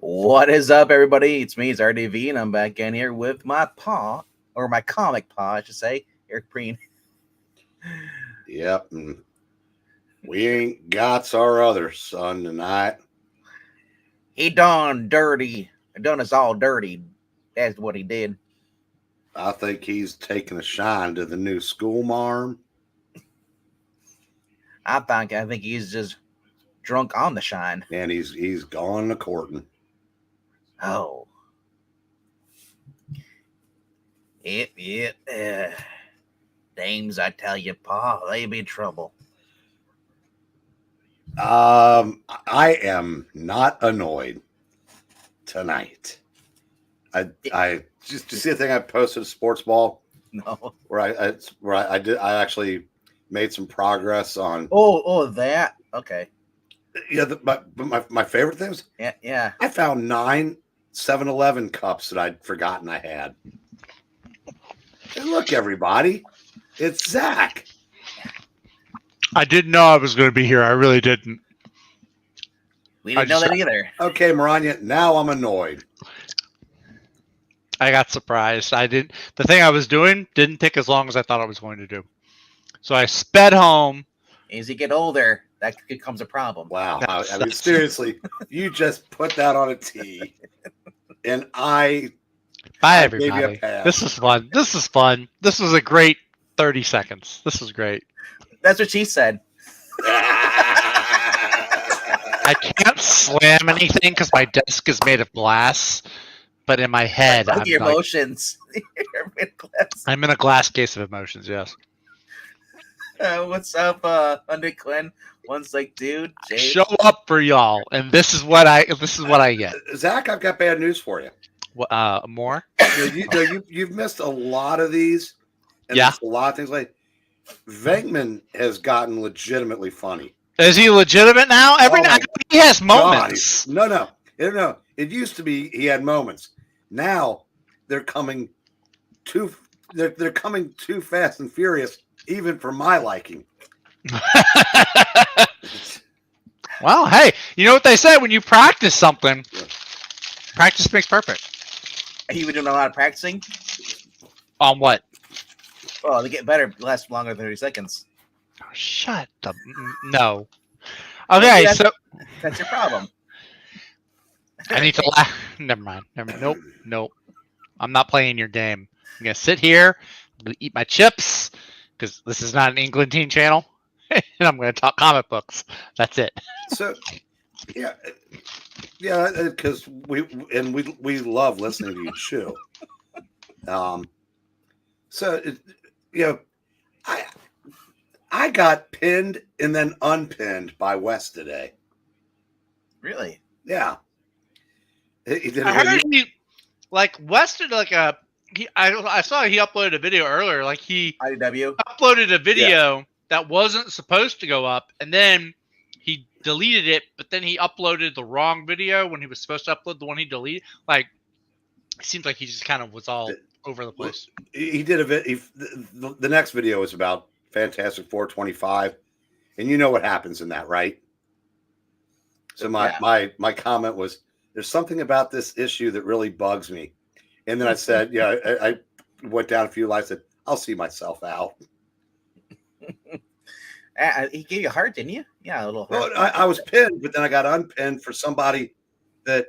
What is up, everybody? It's me, it's RDV, and I'm back in here with my paw, or my comic paw, I should say, Eric Preen. Yep, and we ain't got our other son tonight. He done dirty. Done us all dirty. That's what he did. I think he's taking a shine to the new school marm. I think he's just drunk on the shine. And he's gone to courting. Oh. Yep. Dames, I tell you, pa, they be trouble. I am not annoyed tonight. I just see the thing I posted a sports ball No. where I actually made some progress on. Oh, that. Okay. Yeah, my favorite things. Yeah. I found 9 7-Eleven cups that I'd forgotten I had. Hey, look, everybody, it's Zach. I didn't know I was going to be here. I really didn't. We didn't know that either. Okay, Maranya, now I'm annoyed. I got surprised. The thing I was doing didn't take as long as I thought I was going to do. So I sped home. As you get older, that becomes a problem. Wow. I mean, seriously, you just put that on a tee. And Bye, gave you a everybody. pass. This is fun. This was a great 30 seconds. This was great. That's what she said. I can't slam anything because my desk is made of glass. But in my head, Like your emotions. I'm in a glass case of emotions, yes. What's up, Under Quinn? One's like, dude, Jay. Show up for y'all, and this is what I get. Zach, I've got bad news for you. More? You've missed a lot of these. And Yeah. a lot of things like Venkman has gotten legitimately funny. Is he legitimate now? He has moments. No. It used to be he had moments. Now they're coming too fast and furious, even for my liking. Well, hey, you know what they say when you practice something, practice makes perfect. Are you doing a lot of practicing? On what? Oh, they get better, last longer than 30 seconds. Oh, shut up. No. Okay, Yeah, so that's your problem. I need to laugh. Never mind. Nope. I'm not playing your game. I'm going to sit here. I'm going to eat my chips because this is not an England teen channel. And I'm going to talk comic books. That's it. So, yeah, because we love listening to you chew. I got pinned and then unpinned by Wes today. Really? Yeah. He did. I heard Wes did I saw he uploaded a video earlier. Like he IDW uploaded a video that wasn't supposed to go up, and then he deleted it. But then he uploaded the wrong video when he was supposed to upload the one he deleted. Like it seems like he just kind of was all over the place. He did the next video is about Fantastic 425, and you know what happens in that, right? So my comment was, there's something about this issue that really bugs me. And then I said, I went down a few lines and said, I'll see myself out. He gave you a heart, didn't you? Yeah, a little heart. Well, I was pinned, but then I got unpinned for somebody that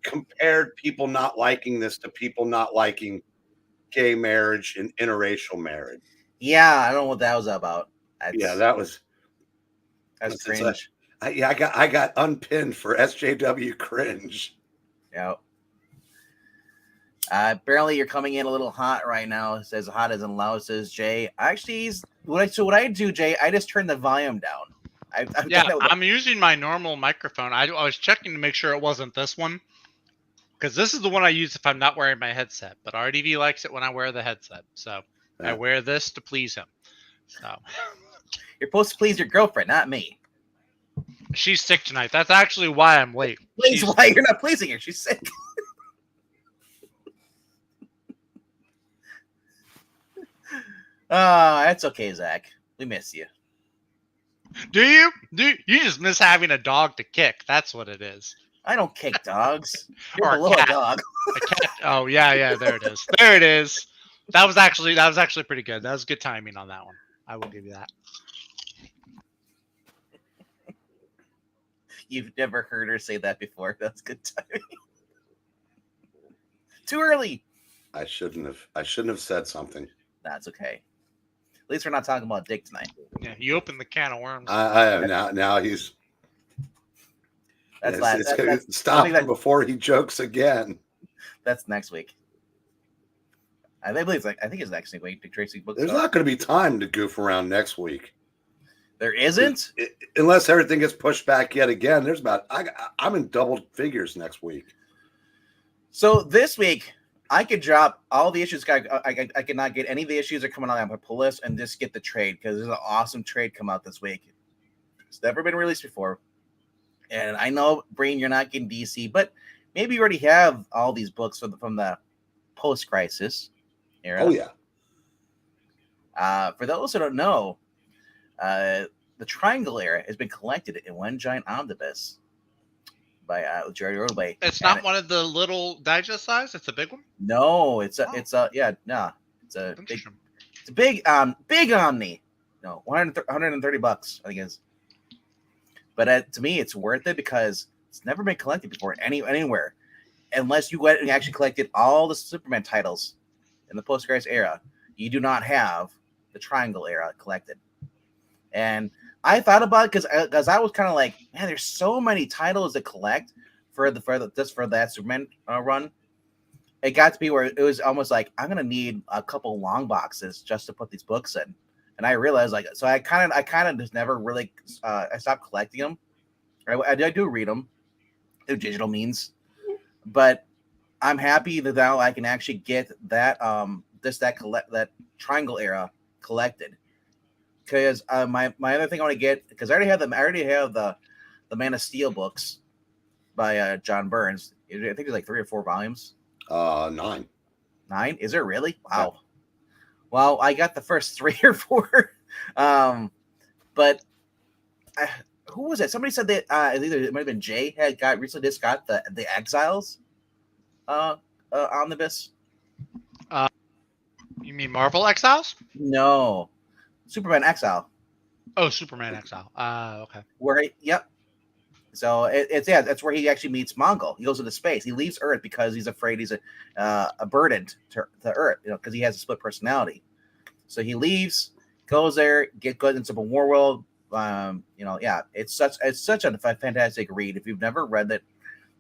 compared people not liking this to people not liking gay marriage and interracial marriage. Yeah, I don't know what that was about. That's cringe. I got unpinned for SJW cringe. Yeah. Apparently you're coming in a little hot right now. It says hot as in loud, says Jay. Actually, what I do, Jay, I just turn the volume down. I'm using my normal microphone. I was checking to make sure it wasn't this one. Because this is the one I use if I'm not wearing my headset. But RDV likes it when I wear the headset. So I wear this to please him. So you're supposed to please your girlfriend, not me. She's sick tonight. That's actually why I'm late. Why you're not pleasing her? She's sick. That's okay, Zach. We miss you. Do you? You just miss having a dog to kick. That's what it is. I don't kick dogs. You're Or a below a cat. dog. A cat. Oh yeah, there it is. There it is. That was actually pretty good. That was good timing on that one. I will give you that. You've never heard her say that before. That's good timing. Too early. I shouldn't have said something. That's okay. At least we're not talking about dick tonight. Yeah, you opened the can of worms. Now he's. That's last. Stop him before he jokes again. That's next week. I believe I think it's next week. Dick Tracy book. There's not going to be time to goof around next week. There isn't, unless everything gets pushed back yet again. There's I'm in double figures next week. So this week, I could drop all the issues. I could not get any of the issues that are coming out on my pull list and just get the trade because there's an awesome trade come out this week. It's never been released before. And I know, Brain, you're not getting DC, but maybe you already have all these books from the post-crisis era. Oh, yeah. For those who don't know, the Triangle era has been collected in one giant omnibus by Jerry Rodway. It's not one of the little digest size. It's a big one. No, it's a big omni. No, $130, I think it is. But to me, it's worth it because it's never been collected before anywhere, unless you went and actually collected all the Superman titles in the post-crisis era. You do not have the Triangle era collected. And I thought about it because I was kind of like, man, there's so many titles to collect for that Superman run. It got to be where it was almost like I'm gonna need a couple long boxes just to put these books in. And I realized so I kind of just never really I stopped collecting them. I do read them through digital means, but I'm happy that now I can actually get that that Triangle era collected. Because my other thing I want to get, because I already have the Man of Steel books by John Burns. I think there's like 3 or 4 volumes. 9. 9? Is there really? Wow. Yeah. Well, I got the first 3 or 4. But who was it? Somebody said that either it might have been Jay had recently just got the Exiles omnibus. You mean Marvel Exiles? No. Superman Exile. Oh, Superman Exile. Okay. Yep. So that's where he actually meets Mongol. He goes into space. He leaves Earth because he's afraid he's a burden to Earth, because he has a split personality. So he leaves, goes there, goes into a war world. It's such a fantastic read. If you've never read it,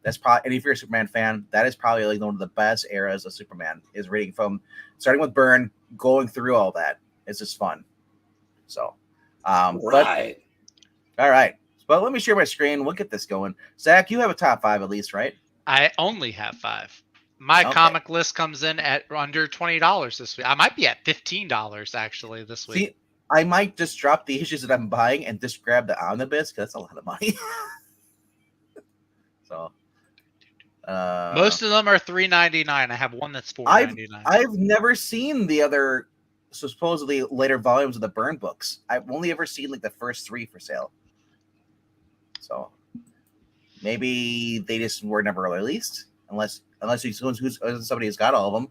that's probably, and if you're a Superman fan, that is probably like one of the best eras of Superman. Is reading from starting with Byrne, going through all that. It's just fun. So, right. All right. But let me share my screen. We'll get this going. Zach, you have a top 5 at least, right? I only have 5. My comic list comes in at under $20 this week. I might be at $15 actually this week. See, I might just drop the issues that I'm buying and just grab the omnibus because that's a lot of money. So, most of them are $3.99. I have one that's $4.99. I've never seen the other supposedly later volumes of the Byrne books. I've only ever seen like the first 3 for sale. So maybe they just were never released, unless somebody who's got all of them.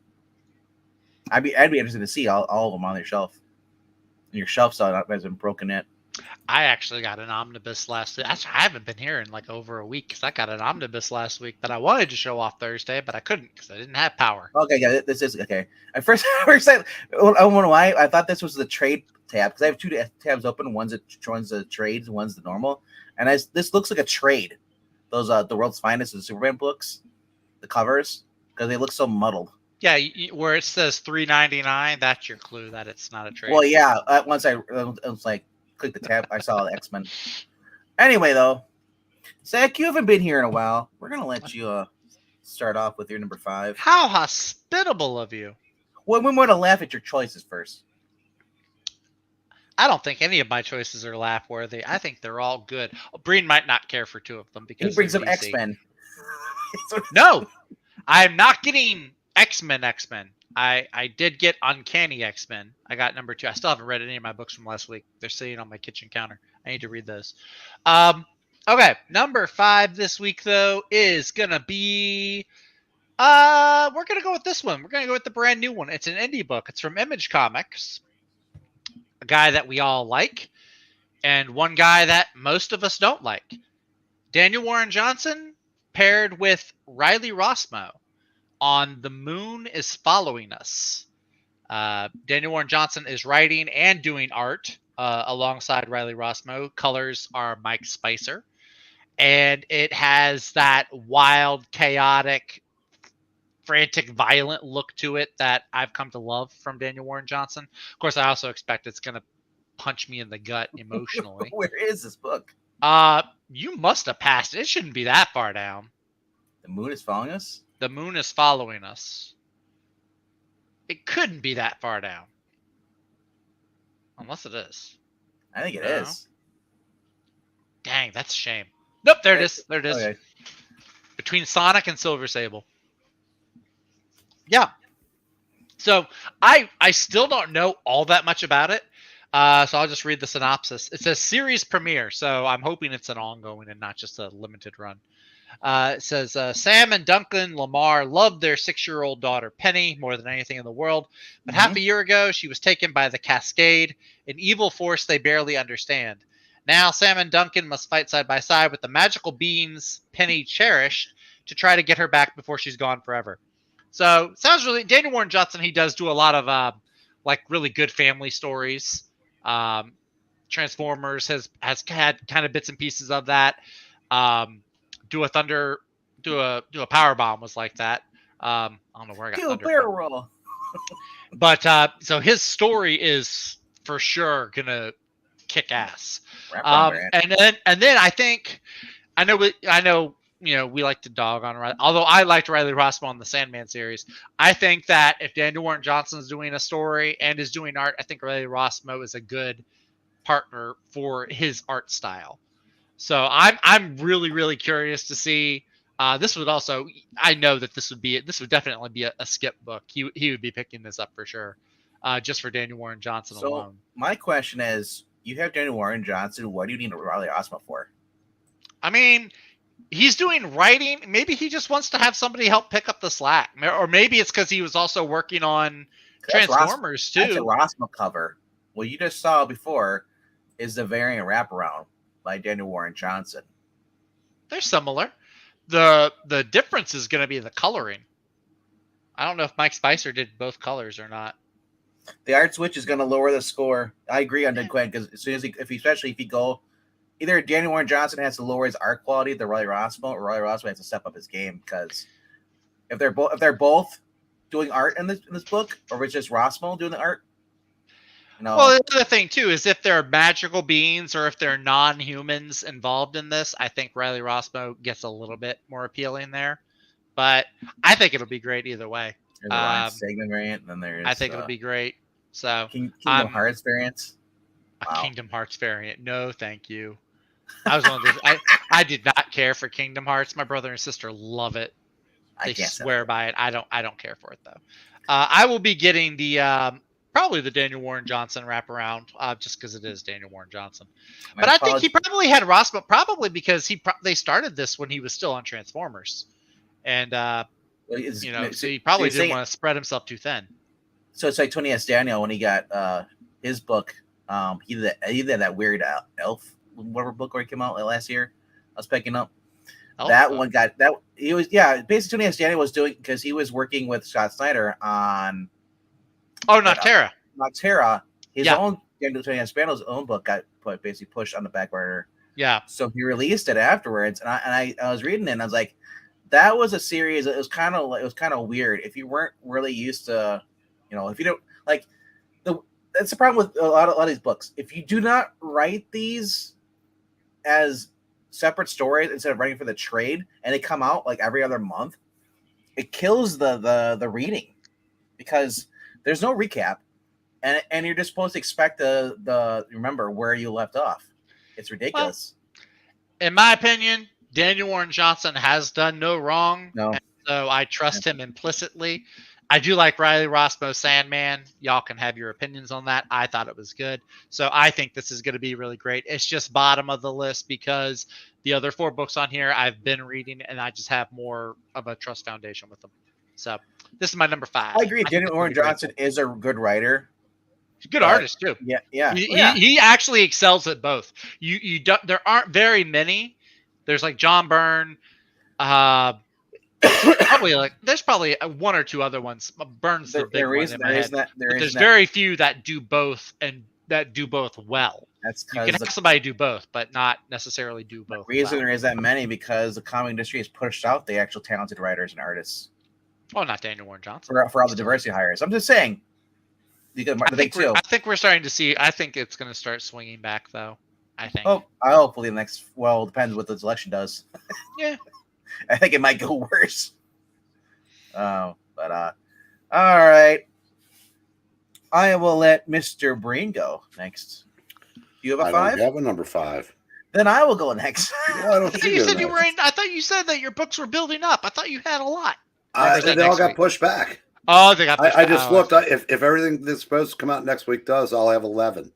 I'd be interested to see all of them on their shelf. And your shelf hasn't been broken yet. I actually got an omnibus last week. I haven't been here in like over a week because I got an omnibus last week that I wanted to show off Thursday, but I couldn't because I didn't have power. Okay, yeah, this is okay. At first I don't know why I thought this was the trade tab because I have 2 tabs open. One's the trades, one's the normal. And this looks like a trade. Those the World's Finest and Superman books, the covers, because they look so muddled. Yeah, where it says $3.99, that's your clue that it's not a trade. Well, yeah. Once I was like, click the tab, I saw the X-Men. Anyway, though, Zach, you haven't been here in a while. We're gonna let you start off with your number 5. How hospitable of you! Well, we want to laugh at your choices first. I don't think any of my choices are laugh worthy. I think they're all good. Breen might not care for 2 of them because he brings up X-Men. No, I'm not getting X-Men. I did get Uncanny X-Men. I got number 2. I still haven't read any of my books from last week. They're sitting on my kitchen counter. I need to read those. Okay, number 5 this week though is gonna be we're gonna go with this one. We're gonna go with the brand new one. It's an indie book. It's from Image Comics, a guy that we all like, and one guy that most of us don't like. Daniel Warren Johnson paired with Riley Rossmo on The Moon is Following Us. Daniel Warren Johnson is writing and doing art alongside Riley Rossmo. Colors are Mike Spicer. And it has that wild, chaotic, frantic, violent look to it that I've come to love from Daniel Warren Johnson. Of course, I also expect it's going to punch me in the gut emotionally. Where is this book? You must have passed. It shouldn't be that far down. The Moon is Following Us? The Moon is Following Us. It couldn't be that far down. Unless it is. I think it is. Dang, that's a shame. Nope, there it is. There it is. Okay. Between Sonic and Silver Sable. Yeah. So I still don't know all that much about it. So I'll just read the synopsis. It says series premiere, so I'm hoping it's an ongoing and not just a limited run. It says Sam and Duncan Lamar loved their 6-year-old daughter Penny more than anything in the world, but half a year ago she was taken by the Cascade, an evil force they barely understand. Now Sam and Duncan must fight side by side with the magical beings Penny cherished to try to get her back before she's gone forever. So sounds really Daniel Warren Johnson. He does do a lot of like really good family stories. Transformers has had kind of bits and pieces of that. Do a Power Bomb was like that. I don't know where I got Thunder barrel roll. But so his story is for sure gonna kick ass. And then I think I know we like to dog on Riley, although I liked Riley Rossmo on the Sandman series. I think that if Daniel Warren Johnson's doing a story and is doing art, I think Riley Rossmo is a good partner for his art style. So I'm really, really curious to see. This would also, I know that this would definitely be a skip book. He would be picking this up for sure, just for Daniel Warren Johnson alone. My question is, you have Daniel Warren Johnson. What do you need Riley Rossmo for? I mean, he's doing writing. Maybe he just wants to have somebody help pick up the slack, or maybe it's because he was also working on Transformers too. That's a Rossmo cover. What you just saw before is the variant wraparound by Daniel Warren Johnson. They're similar. The difference is going to be the coloring. I don't know if Mike Spicer did both colors or not. The art switch is going to lower the score. I agree on Quinn, because as soon as especially if you go, either Daniel Warren Johnson has to lower his art quality to Riley Rossmo, or Riley Rossmo has to step up his game, because if they're both doing art in this book, or it's just Rossmo doing the art. Well, the other thing too is if there are magical beings or if there are non-humans involved in this, I think Riley Rossmo gets a little bit more appealing there. But I think it'll be great either way. There's a Ryan Stegman variant, and then there's I think it'll be great. So Kingdom Hearts variants. A Kingdom Hearts variant. No, thank you. I was one of those. I did not care for Kingdom Hearts. My brother and sister love it. They swear by it. I don't care for it though. I will be getting the probably the Daniel Warren Johnson wraparound, just because it is Daniel Warren Johnson. But I think he probably had Rossmo, probably because they started this when he was still on Transformers, and so he probably didn't want to spread himself too thin. So it's like Tony S. Daniel when he got his book. He did that weird elf whatever book where he came out last year. I was picking up. One got that. He was basically Tony S. Daniel was doing, because he was working with Scott Snyder on. Oh, Noctera. Noctera. His own Tony S. Daniel's own book got basically pushed on the back burner. Yeah. So he released it afterwards, and I was reading it, and I was like, that was a series. It was kind of weird. If you weren't really used to, if you don't like that's the problem with a lot of these books. If you do not write these as separate stories instead of writing for the trade, and they come out like every other month, it kills the reading, because there's no recap, and you're just supposed to expect the remember where you left off. It's ridiculous. Well, in my opinion, Daniel Warren Johnson has done no wrong. No. So I trust him implicitly. I do like Riley Rossmo Sandman. Y'all can have your opinions on that. I thought it was good. So I think this is going to be really great. It's just bottom of the list because The other 4 books on here I've been reading, and I just have more of a trust foundation with them. So this is my number 5. I agree. Daniel Warren Johnson is a good writer. He's a good artist too. Yeah, yeah. He actually excels at both. You don't. There aren't very many. There's like John Byrne. There's probably 1 or 2 other ones. Byrne's the big one in my head. There's very few that do both and that do both well. That's you can have somebody do both, but not necessarily do both. The reason there is that many because the comic industry has pushed out the actual talented writers and artists. Oh, not Daniel Warren Johnson. For all the diversity hires. I'm just saying. I think we're starting to see. I think it's going to start swinging back, though. I think. Oh, hopefully the next. Well, depends what this election does. Yeah. I think it might go worse. All right. I will let Mr. Breen go next. Do you have a 5? I have a number 5. Then I will go next. Well, I thought you said that your books were building up. I thought you had a lot. They all got pushed back. Oh, they got pushed back. I just looked. If everything that's supposed to come out next week does, I'll have 11.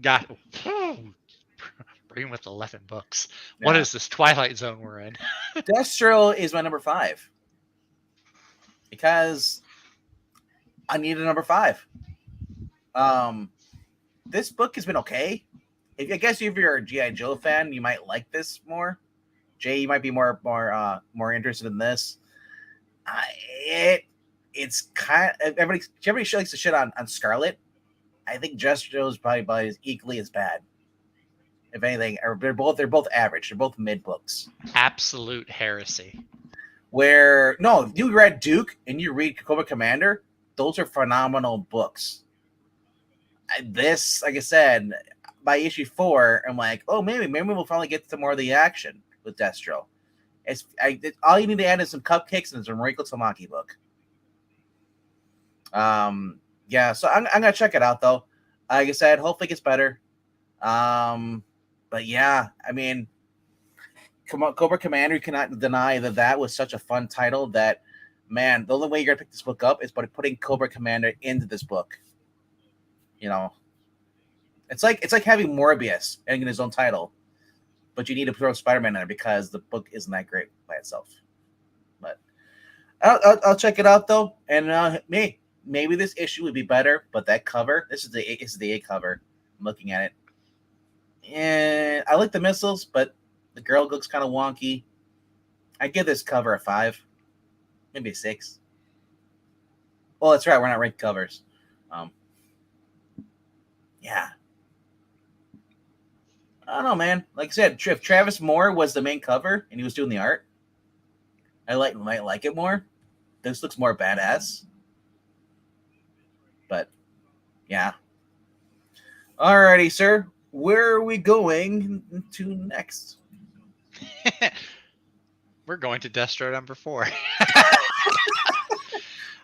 Got Breen with 11 books. Yeah. What is this Twilight Zone we're in? Destro is my number 5. Because I need a number 5. This book has been okay. I guess if you're a G.I. Joe fan, you might like this more. Jay, you might be more interested in this. It's kind of everybody likes to shit on Scarlet. I think Destro is probably equally as bad. If anything, or they're both average. They're both mid books. Absolute heresy. If you read Duke and you read Cobra Commander, those are phenomenal books. This, like I said, by issue 4, I'm like, oh, maybe we'll finally get to more of the action with Destro. All you need to add is some cupcakes and some Mariko Tamaki book. Yeah, so I'm gonna check it out though. Like I said, hopefully it gets better. But yeah, I mean, Cobra Commander, you cannot deny that was such a fun title that, man, the only way you're gonna pick this book up is by putting Cobra Commander into this book. You know, it's like having Morbius in his own title, but you need to throw Spider-Man in there because the book isn't that great by itself. But I'll check it out though, and maybe this issue would be better. But that cover, this is the A cover. I'm looking at it, and I like the missiles, but the girl looks kind of wonky. I give this cover a 5, maybe a 6. Well, that's right, we're not ranked covers. Yeah. I don't know, man. Like I said, if Travis Moore was the main cover and he was doing the art, I might like it more. This looks more badass. But, yeah. Alrighty, sir. Where are we going to next? We're going to Destro number 4.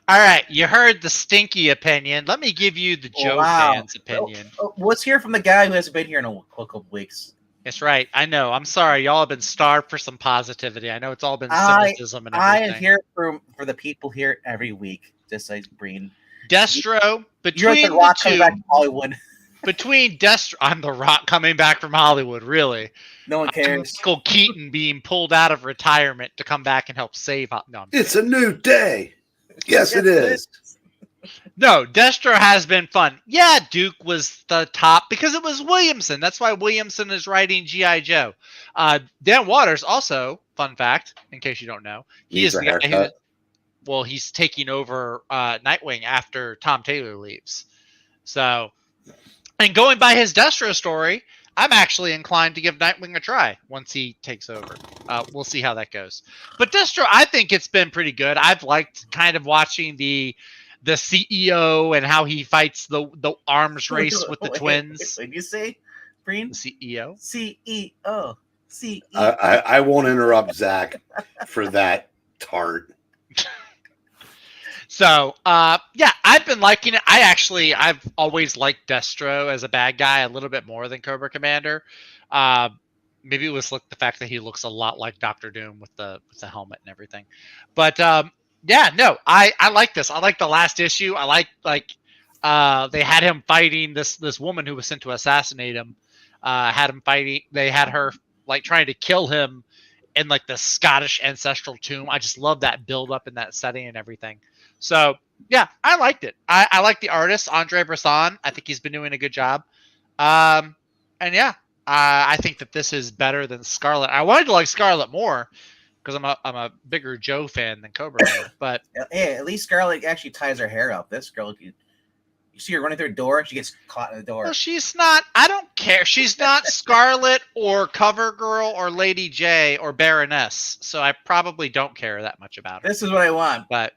All right, you heard the stinky opinion. Let me give you the Joe fans' opinion. Let's hear from the guy who hasn't been here in a couple weeks. That's right. I know. I'm sorry. Y'all have been starved for some positivity. I know it's all been cynicism and everything. I am here for the people here every week, just like Breen. Destro, you're the Rock coming back to Hollywood. Between Destro, I'm the Rock coming back from Hollywood, really. No one cares. Michael Keaton being pulled out of retirement to come back and help save. No, it's a new day. Yes, it is. No, Destro has been fun. Yeah, Duke was the top because it was Williamson. That's why Williamson is writing G.I. Joe. Dan Waters, also, fun fact, in case you don't know, he is the guy who, he's taking over Nightwing after Tom Taylor leaves. So, and going by his Destro story, I'm actually inclined to give Nightwing a try once he takes over. We'll see how that goes. But Destro, I think it's been pretty good. I've liked kind of watching the CEO and how he fights the arms race with the twins. What did you say, Breen? The CEO? CEO. I won't interrupt Zach for that tart. So, yeah, I've been liking it. I've always liked Destro as a bad guy a little bit more than Cobra Commander. Maybe it was like the fact that he looks a lot like Doctor Doom with the helmet and everything. But yeah, no, I like this. I like the last issue. I like they had him fighting this woman who was sent to assassinate him. Had him fighting. They had her like trying to kill him in like the Scottish ancestral tomb. I just love that build up in that setting and everything. So yeah, I liked it. I like the artist, Andre Bresson. I think he's been doing a good job. And yeah, I think that this is better than Scarlet. I wanted to like Scarlet more because I'm a bigger Joe fan than Cobra Man. But hey, at least Scarlet actually ties her hair up. This girl, you see her running through a door, she gets caught in the door. well, she's not. I don't care. She's not Scarlet or Cover Girl or Lady J or Baroness. So I probably don't care that much about her. This is what I want. But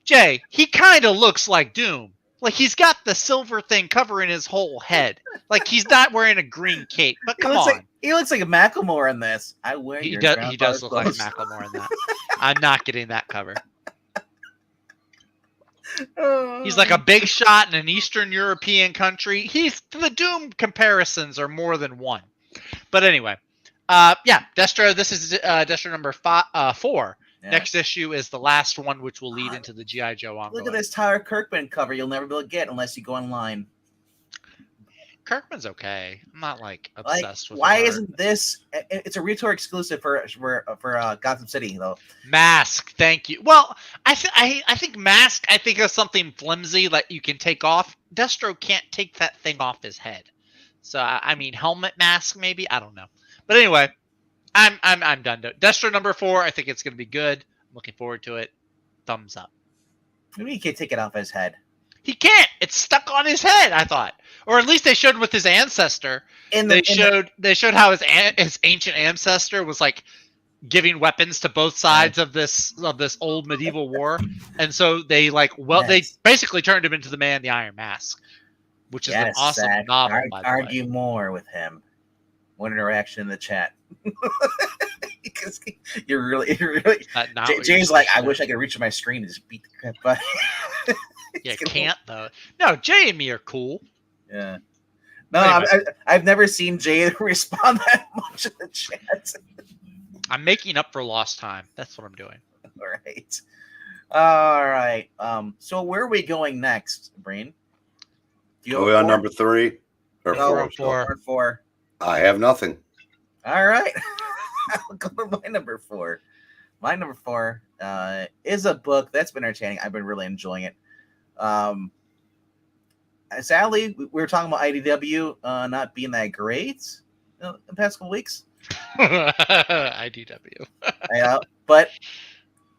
Jay, he kind of looks like Doom. Like he's got the silver thing covering his whole head. Like he's not wearing a green cape. But come on, he looks like a Macklemore in this. I wear he does look like Macklemore in that. I'm not getting that cover. He's like a big shot in an Eastern European country. The Doom comparisons are more than one. But anyway, yeah, Destro. This is Destro number 4. Yeah. Next issue is the last one, which will lead into the G.I. Joe ongoing. Look at this Tyler Kirkman cover. You'll never be able to get unless you go online. Kirkman's okay. I'm not like obsessed with. Why isn't this? It's a Retour exclusive for Gotham City though. Mask, thank you. Well, I think Mask. I think of something flimsy that you can take off. Destro can't take that thing off his head. So I mean, helmet mask maybe. I don't know. But anyway, I'm done. Destro number 4. I think it's gonna be good. I'm looking forward to it. Thumbs up. Maybe he can't take it off his head. He can't. It's stuck on his head. I thought, or at least they showed with his ancestor. They showed how his ancient ancestor was like giving weapons to both sides of this old medieval war, and so they they basically turned him into the Man in the Iron Mask, which is an awesome novel. Argue more with him. One interaction in the chat. Because you're really James like, I wish I could reach my screen and just beat the crap out. Yeah, can't though. No, Jay and me are cool. Yeah. No, anyway. I've never seen Jay respond that much in the chat. I'm making up for lost time. That's what I'm doing. All right. So where are we going next, Brain? Are we on number 3 or 4? I have nothing. All right. I'll go to my number 4. My number 4 is a book that's been entertaining. I've been really enjoying it. Sadly, we were talking about IDW not being that great in the past couple weeks. IDW. But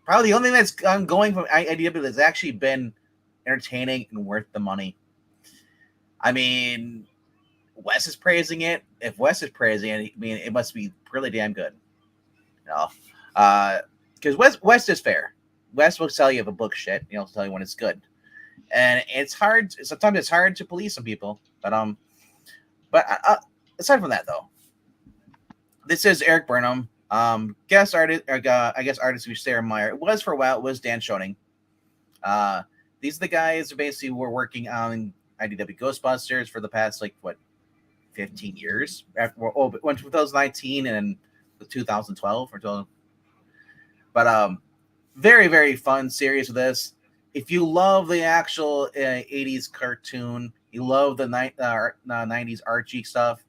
probably the only thing that's ongoing from IDW that's actually been entertaining and worth the money. I mean, Wes is praising it. If Wes is praising it, I mean, it must be really damn good. Because Wes is fair. Wes will tell you if a book's shit. He'll tell you when it's good. And it's hard. Sometimes it's hard to police some people. But aside from that, though, this is Eric Burnham. Guest artist, I guess artist who Sarah Meyer. It was for a while. It was Dan Schoening. These are the guys who basically were working on IDW Ghostbusters for the past 15 years. Went 2019 and 2012 or 12. But very, very fun series with this. If you love the actual 80s cartoon, you love the 90s Archie stuff,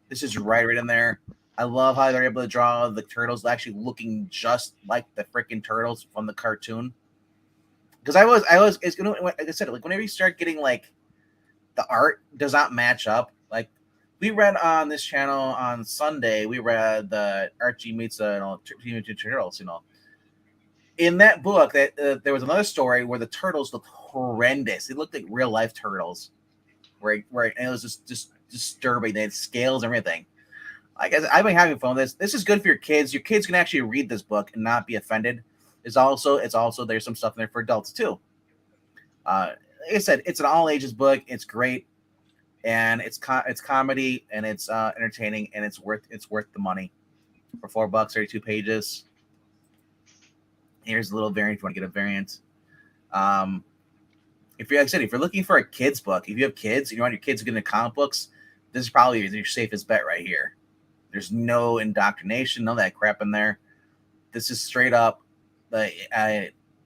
this is right in there. I love how they're able to draw the turtles actually looking just like the freaking turtles from the cartoon. Because it's gonna, like I said, whenever you start getting the art does not match up. We read on this channel on Sunday, we read the Archie meets Teenage Turtles, In that book, there was another story where the turtles looked horrendous. They looked like real life turtles, where and it was just disturbing. They had scales and everything. I guess I've been having fun with this. This is good for your kids. Your kids can actually read this book and not be offended. It's also there's some stuff in there for adults too. Like I said, it's an all ages book. It's great, and it's comedy and it's entertaining and it's worth the money for $4, 32 pages. Here's a little variant if you want to get a variant. If you're looking for a kid's book, if you have kids and you want your kids to get into comic books, this is probably your safest bet right here. There's no indoctrination, none of that crap in there. This is straight up the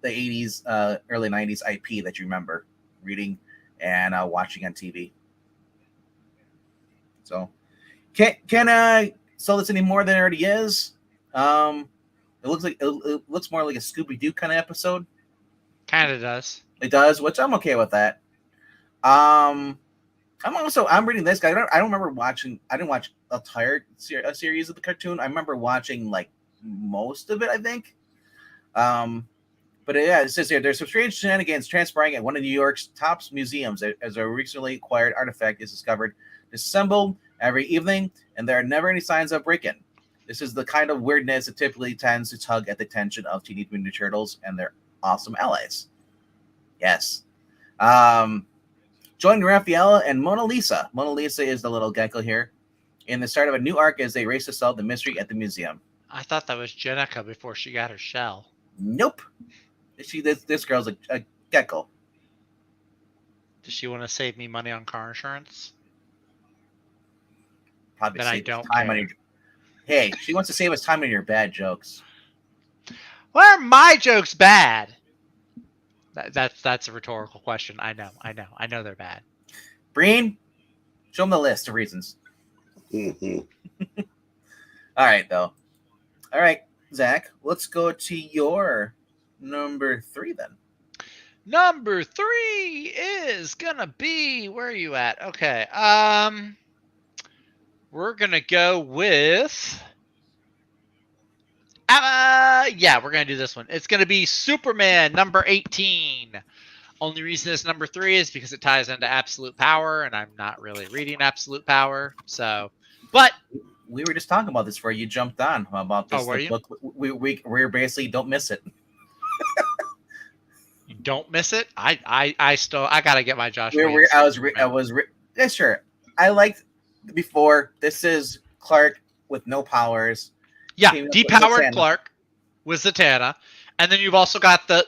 80s, early 90s IP that you remember reading and watching on TV. So, can sell this any more than it already is. It looks like it looks more like a Scooby-Doo kind of episode. Kind of does. It does, which I'm okay with that. I'm reading this guy. I don't remember watching. I didn't watch a entire series of the cartoon. I remember watching like most of it, I think. But yeah, it says here there's some strange shenanigans transpiring at one of New York's top museums as a recently acquired artifact is discovered, disassembled every evening, and there are never any signs of break-in. This is the kind of weirdness that typically tends to tug at the attention of Teenage Mutant Ninja Turtles and their awesome allies. Yes. Join Raphael and Mona Lisa. Mona Lisa is the little gecko here. In the start of a new arc as they race to solve the mystery at the museum. I thought that was Jenica before she got her shell. Nope. This girl's a gecko. Does she want to save me money on car insurance? Probably then I don't time care. Hey, she wants to save us time on your bad jokes. Why are my jokes bad? That's a rhetorical question. I know they're bad. Breen, show them the list of reasons. Mhm. All right, though. All right, Zach, let's go to your number 3 then. Number 3 is gonna be, where are you at? Okay. We're gonna go with yeah, we're gonna do this one. It's gonna be Superman number 18. Only reason it's number 3 is because it ties into Absolute Power, and I'm not really reading Absolute Power. So, but we were just talking about this before you jumped on about this. Oh, were you? Book. We're basically don't miss it. You don't miss it. I gotta get my Josh. Yeah, sure. I liked before. This is Clark with no powers. Yeah, depowered Clark with Zatanna, and then you've also got the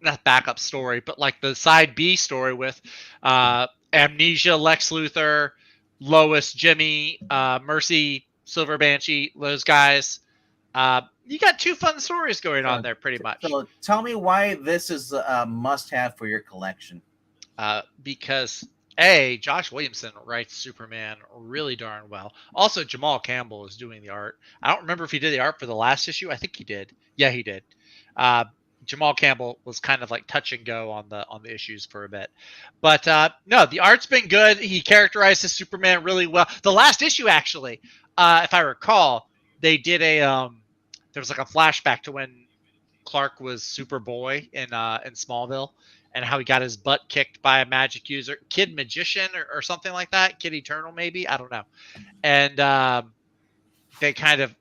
not backup story, but like the side B story with Amnesia, Lex Luthor, Lois, Jimmy, Mercy, Silver Banshee, those guys. You got 2 fun stories going on there, pretty much. So tell me why this is a must-have for your collection. Because Josh Williamson writes Superman really darn well. Also, Jamal Campbell is doing the art. I don't remember if he did the art for the last issue. I think he did. Yeah, he did. Jamal Campbell was kind of like touch and go on the issues for a bit, but no, the art's been good. He characterizes Superman really well. The last issue, actually, if I recall, they did there was like a flashback to when Clark was Superboy in Smallville, and how he got his butt kicked by a magic user, Kid Magician or something like that, Kid Eternal maybe, I don't know, and they kind of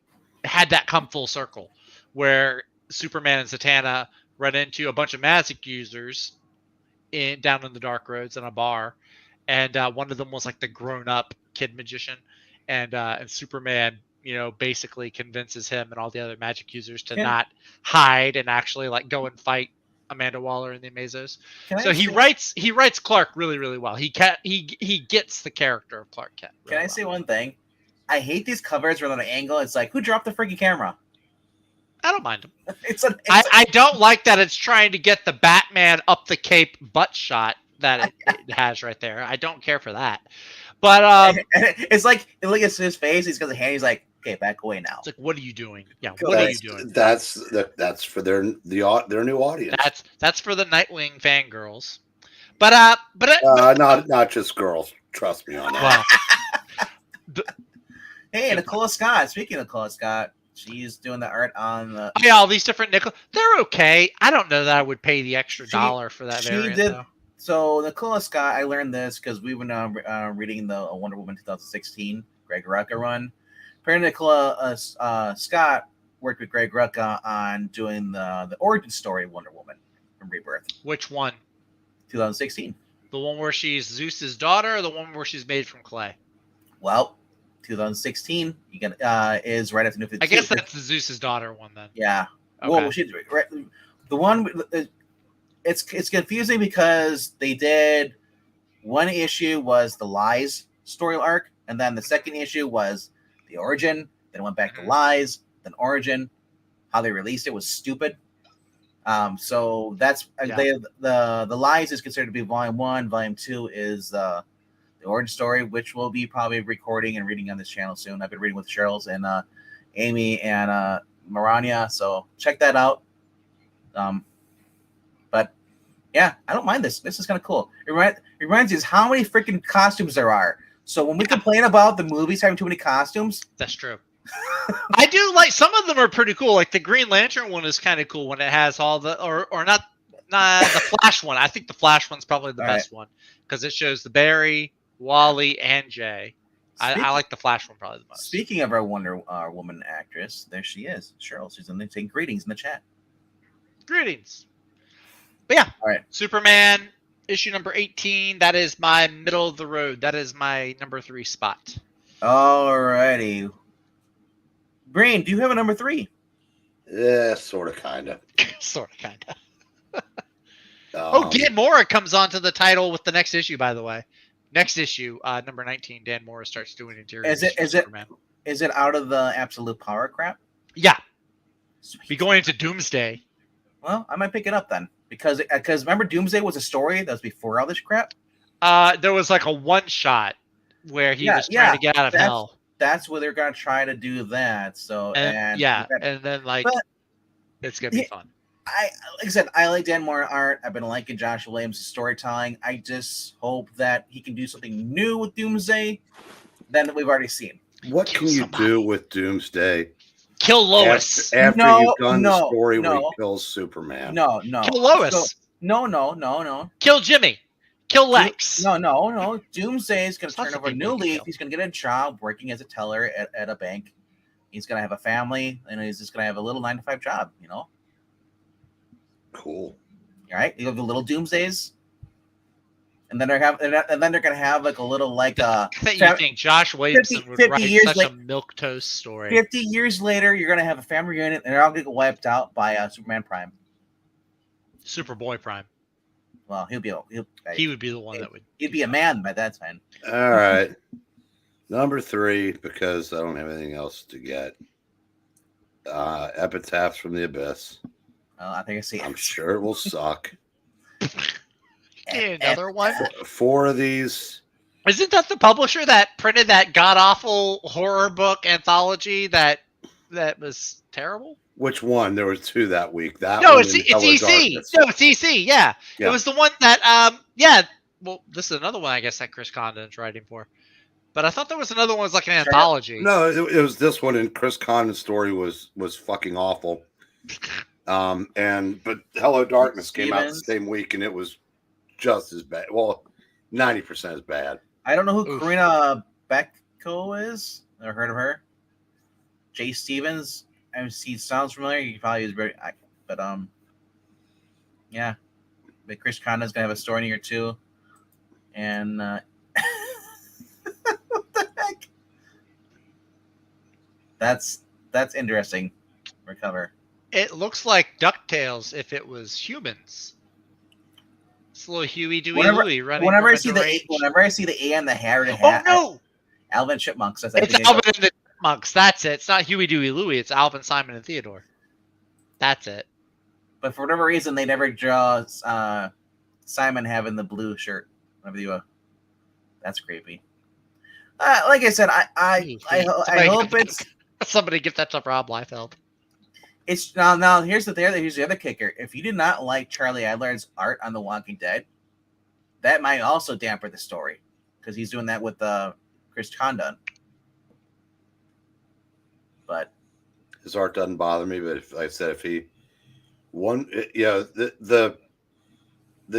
had that come full circle where Superman and Zatanna run into a bunch of magic users down in the dark roads in a bar, and one of them was like the grown-up kid magician, and Superman, basically convinces him and all the other magic users to not hide and actually like go and fight Amanda Waller and the Amazos. So he writes Clark really, really well. He gets the character of Clark Kent. Really Can I say one thing? I hate these covers where on an angle it's like, who dropped the freaking camera? I don't mind them. I don't like that it's trying to get the Batman up the cape butt shot that it has right there. I don't care for that. But it's like, look at his face. He's got the hand. He's like, okay, back away now. It's like, what are you doing? Yeah, what are you doing? That's for their new audience. That's for the Nightwing fangirls. But not just girls. Trust me on that. Well, hey, Nicola Scott. Speaking of Nicola Scott, she's doing the art on the. Yeah, all these different Nicola. They're okay. I don't know that I would pay the extra $1 for that variant. Though. So Nicola Scott, I learned this because we were reading the Wonder Woman 2016 Greg Rucka run. Apparently, Nicola Scott worked with Greg Rucka on doing the origin story of Wonder Woman from Rebirth. Which one? 2016. The one where she's Zeus's daughter, or the one where she's made from clay? Well, 2016 is right after New 52. I guess that's the Zeus's daughter one then. Yeah. Okay. Well, the one. It's confusing because they did one issue was the Lies story arc, and then the second issue was the origin. Then it went back to Lies, then origin. How they released it was stupid. So that's the Lies is considered to be volume 1. Volume 2 is the the origin story, which we'll be probably recording and reading on this channel soon. I've been reading with Cheryl's and Amy and Marania, so check that out. But yeah, I don't mind this. This is kind of cool. It reminds us how many freaking costumes there are. So when we complain about the movies having too many costumes, that's true. I do like some of them are pretty cool. Like the Green Lantern one is kind of cool when it has all the or not the Flash one. I think the Flash one's probably the best one because it shows the Barry, Wally, and Jay. I like the Flash one probably the most. Speaking of our Wonder Woman actress, there she is, Cheryl. She's in there saying greetings in the chat. Greetings. But yeah, all right. Superman issue number 18. That is my middle of the road. That is my number 3 spot. Alrighty. Brain, do you have a number 3? Yeah, sort of, kind of. Sort of, kind of. Dan Mora comes onto the title with the next issue, by the way. Next issue, number 19, Dan Mora starts doing interior. Is it out of the absolute power crap? Yeah. Sweet. Be going into Doomsday. Well, I might pick it up then. Because remember Doomsday was a story that was before all this crap? There was like a one-shot where he was trying to get out of hell. That's where they're going to try to do that. So and then like it's going to be fun. Like I said, I like Dan Mora art. I've been liking Josh Williams' storytelling. I just hope that he can do something new with Doomsday than we've already seen. What can you do with Doomsday? Kill Lois. After you've done the story where he kills Superman. No. Kill Lois. No. Kill Jimmy. Kill Lex. No. Doomsday is going to turn over a new leaf. He's going to get a job working as a teller at a bank. He's going to have a family, and he's just going to have a little 9-to-5 job, you know? Cool. All right? You have the little Doomsdays. And then they're going to have like a little like I think you think Josh Williamson would write such a milquetoast story. 50 years later, you're going to have a family reunion, and they're all going to get wiped out by Superman Prime. Superboy Prime. Well, he would be the one that would. He'd be a man by that time. All right. Number 3, because I don't have anything else to get. Epitaphs from the Abyss. I think I see. I'm sure it will suck. Another one? 4 of these. Isn't that the publisher that printed that god-awful horror book anthology that was terrible? Which one? There were 2 that week. It's EC. No, it's EC. Yeah. It was the one that well, this is another one I guess that Chris Condon's writing for. But I thought there was another one was like an anthology. No, it was this one, and Chris Condon's story was fucking awful. But Hello Darkness came out the same week, and it was just as bad. Well, 90% as bad. I don't know who Karina Becko is. Never heard of her. Jay Stevens. He sounds familiar. He probably is very, but yeah. But Chris Condon's gonna have a story in here too, and what the heck? That's interesting. Recover. It looks like DuckTales if it was humans. It's a little Huey, Dewey, Louie running. Whenever I see the A and the hair and hat. Oh no! Alvin Chipmunks. It's Alvin and the Chipmunks. That's it. It's not Huey, Dewey, Louie. It's Alvin, Simon, and Theodore. That's it. But for whatever reason, they never draw Simon having the blue shirt. That's creepy. Like I said, I hope it's somebody give that to Rob Liefeld. It's now. Here's the other kicker. If you did not like Charlie Adler's art on The Walking Dead, that might also dampen the story because he's doing that with Chris Condon. But his art doesn't bother me. But if he the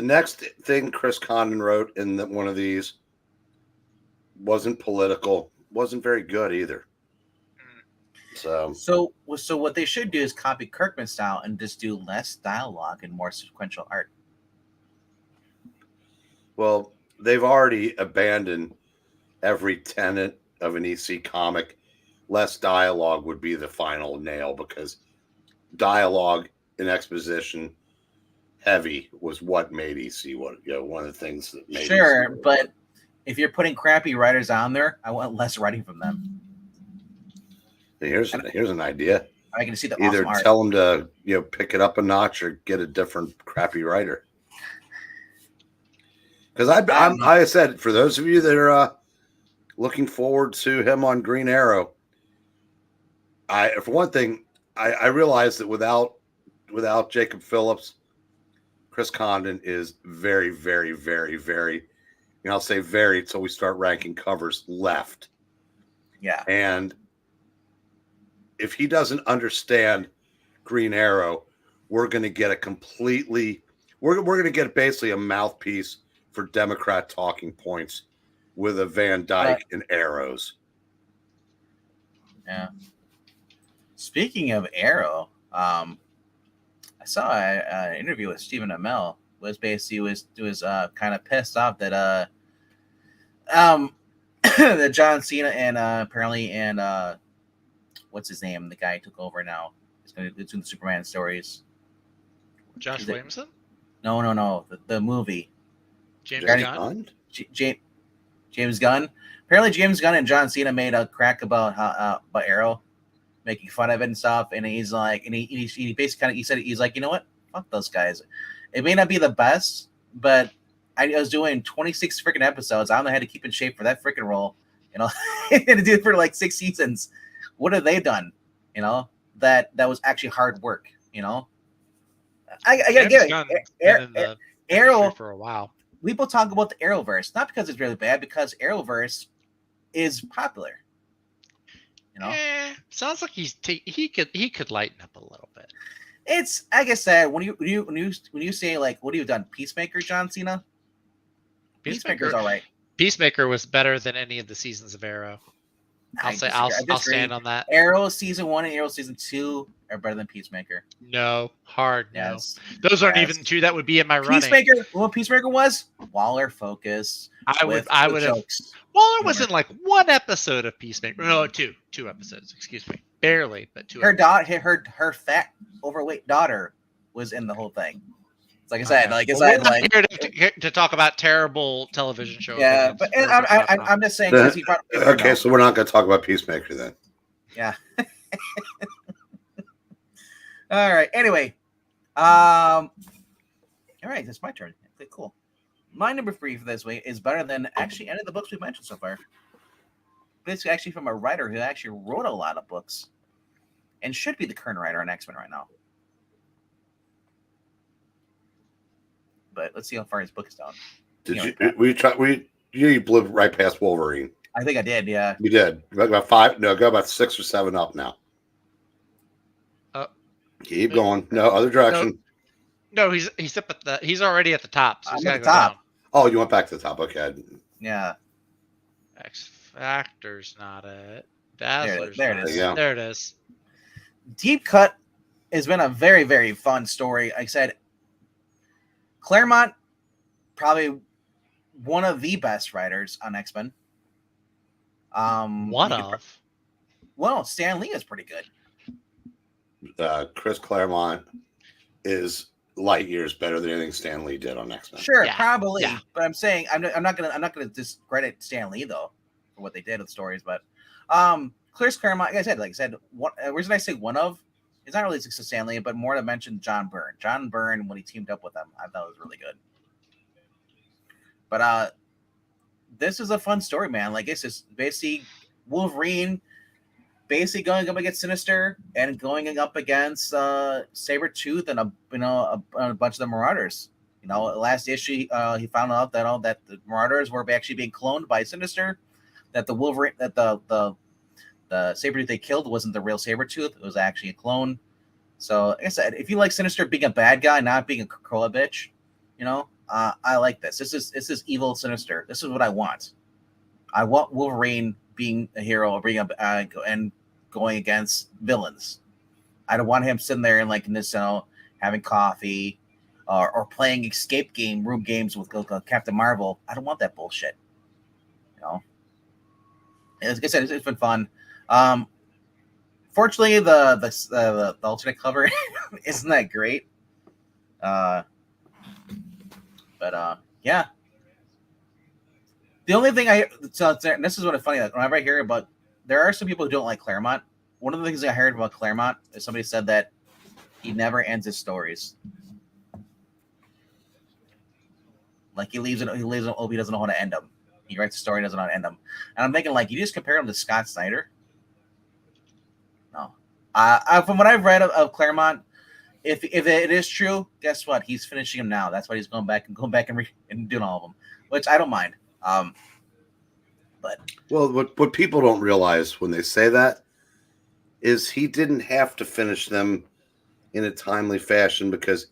next thing Chris Condon wrote in one of these wasn't political, wasn't very good either. So what they should do is copy Kirkman's style and just do less dialogue and more sequential art. Well, they've already abandoned every tenet of an EC comic. Less dialogue would be the final nail because dialogue and exposition heavy was what made EC one of the things that made Sure, EC but if you're putting crappy writers on there, I want less writing from them. Here's an idea. I can see the either awesome tell them to pick it up a notch or get a different crappy writer. Because I said, for those of you that are looking forward to him on Green Arrow, for one thing, I realized that without Jacob Phillips, Chris Condon is very, very, very, very, I'll say very until we start ranking covers left. Yeah. And if he doesn't understand Green Arrow, we're going to get we're going to get basically a mouthpiece for Democrat talking points with a Van Dyke and arrows. Yeah. Speaking of Arrow, I saw an interview with Stephen Amell. Was kind of pissed off that that John Cena and apparently what's his name? The guy who took over now. He's going to do the Superman stories. Josh Williamson? No. The movie. James Gunn. James Gunn. Apparently, James Gunn and John Cena made a crack about Arrow, making fun of it and stuff. And he's like, and he basically he said he's like, you know what? Fuck those guys. It may not be the best, but I was doing 26 freaking episodes. I only had to keep in shape for that freaking role, and to do it for like 6 seasons. What have they done? That was actually hard work. I gotta get it. Arrow for a while. People talk about the Arrowverse, not because it's really bad, because Arrowverse is popular. Sounds like he could lighten up a little bit. It's like I said, when you say like, what have you done? Peacemaker, John Cena. Peacemaker's all right. Peacemaker was better than any of the seasons of Arrow. I'll stand on that. Arrow season 1 and Arrow season 2 are better than Peacemaker. No, hard no. Yes. Those aren't even two that would be in my running. What Peacemaker was? Waller Focus. I would have. Waller was in like one episode of Peacemaker. No, two episodes. Excuse me, barely, but two. Her fat, overweight daughter was in the whole thing. Like I said, we're not here to talk about terrible television shows. Yeah, but I'm just saying. Okay, so we're not going to talk about Peacemaker then. Yeah. All right. Anyway, all right. That's my turn. Okay, cool. My number 3 for this week is better than actually any of the books we've mentioned so far. It's actually from a writer who actually wrote a lot of books, and should be the current writer on X-Men right now. But let's see how far his book is down. You blew right past Wolverine. I think I did, yeah. You did. About 5. No, go about 6 or 7 up now. Keep going. No, other direction. No, he's up at he's already at the top. So he's got to go top. down. Oh, you went back to the top. Okay. Yeah. X Factor's not it. Dazzler's there it is. There it is. Deep Cut has been a very, very fun story. Like I said, Claremont, probably one of the best writers on X-Men. Well, Stan Lee is pretty good. Chris Claremont is light years better than anything Stan Lee did on X-Men. Sure, probably. Yeah. But I'm saying I'm not gonna discredit Stan Lee though for what they did with stories. But Chris Claremont, like I said, the reason I say one of, it's not really to Stan Lee, but more to mention John Byrne. John Byrne, when he teamed up with them, I thought it was really good. But this is a fun story, man. Like, it's just basically Wolverine basically going up against Sinister and going up against Sabretooth and a bunch of the Marauders. Last issue he found out that the Marauders were actually being cloned by Sinister, that the Wolverine the Sabretooth they killed wasn't the real Sabretooth, it was actually a clone. So like I said, if you like Sinister being a bad guy, not being a Krakoa bitch, I like this. This is evil Sinister. This is what I want. I want Wolverine being a hero, and going against villains. I don't want him sitting there and like in this, having coffee, or playing escape room games with Captain Marvel. I don't want that bullshit. As I said, it's been fun. Fortunately, the alternate cover isn't that great. But yeah. The only thing this is what is funny. Like, whenever I hear about, there are some people who don't like Claremont. One of the things I heard about Claremont is somebody said that he never ends his stories. Like he leaves them. He doesn't know how to end them. He writes a story, doesn't know how to end them. And I'm thinking, like, you just compare him to Scott Snyder. No, from what I've read of Claremont, if it is true, guess what? He's finishing them now. That's why he's going back and doing all of them, which I don't mind. But what people don't realize when they say that is he didn't have to finish them in a timely fashion because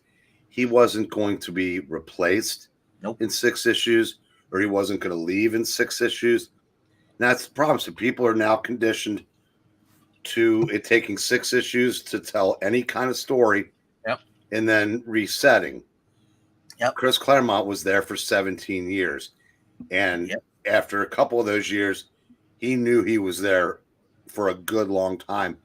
he wasn't going to be replaced in 6 issues, or he wasn't going to leave in 6 issues. And that's the problem. So people are now conditioned to it taking 6 issues to tell any kind of story, and then resetting. Chris Claremont was there for 17 years, and after a couple of those years, he knew he was there for a good long time.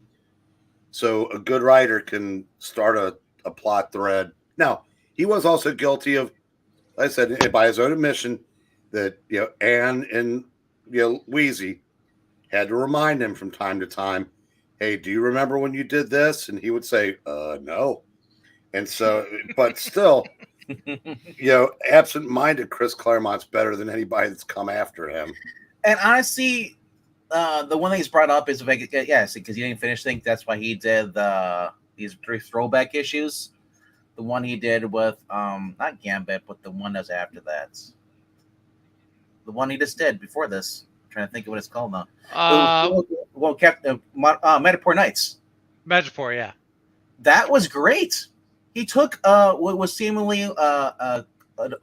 So a good writer can start a plot thread. Now, he was also guilty of, like I said, by his own admission, that Anne and Wheezy had to remind him from time to time, hey, do you remember when you did this? And he would say, no. And so, but still, absent-minded Chris Claremont's better than anybody that's come after him. And honestly, the one that he's brought up is because he didn't finish things. That's why he did these 3 throwback issues. The one he did with not Gambit, but the one that's after that. The one he just did before this. I'm trying to think of what it's called now. Metapore Nights. Metapore, yeah. That was great. He took what was seemingly an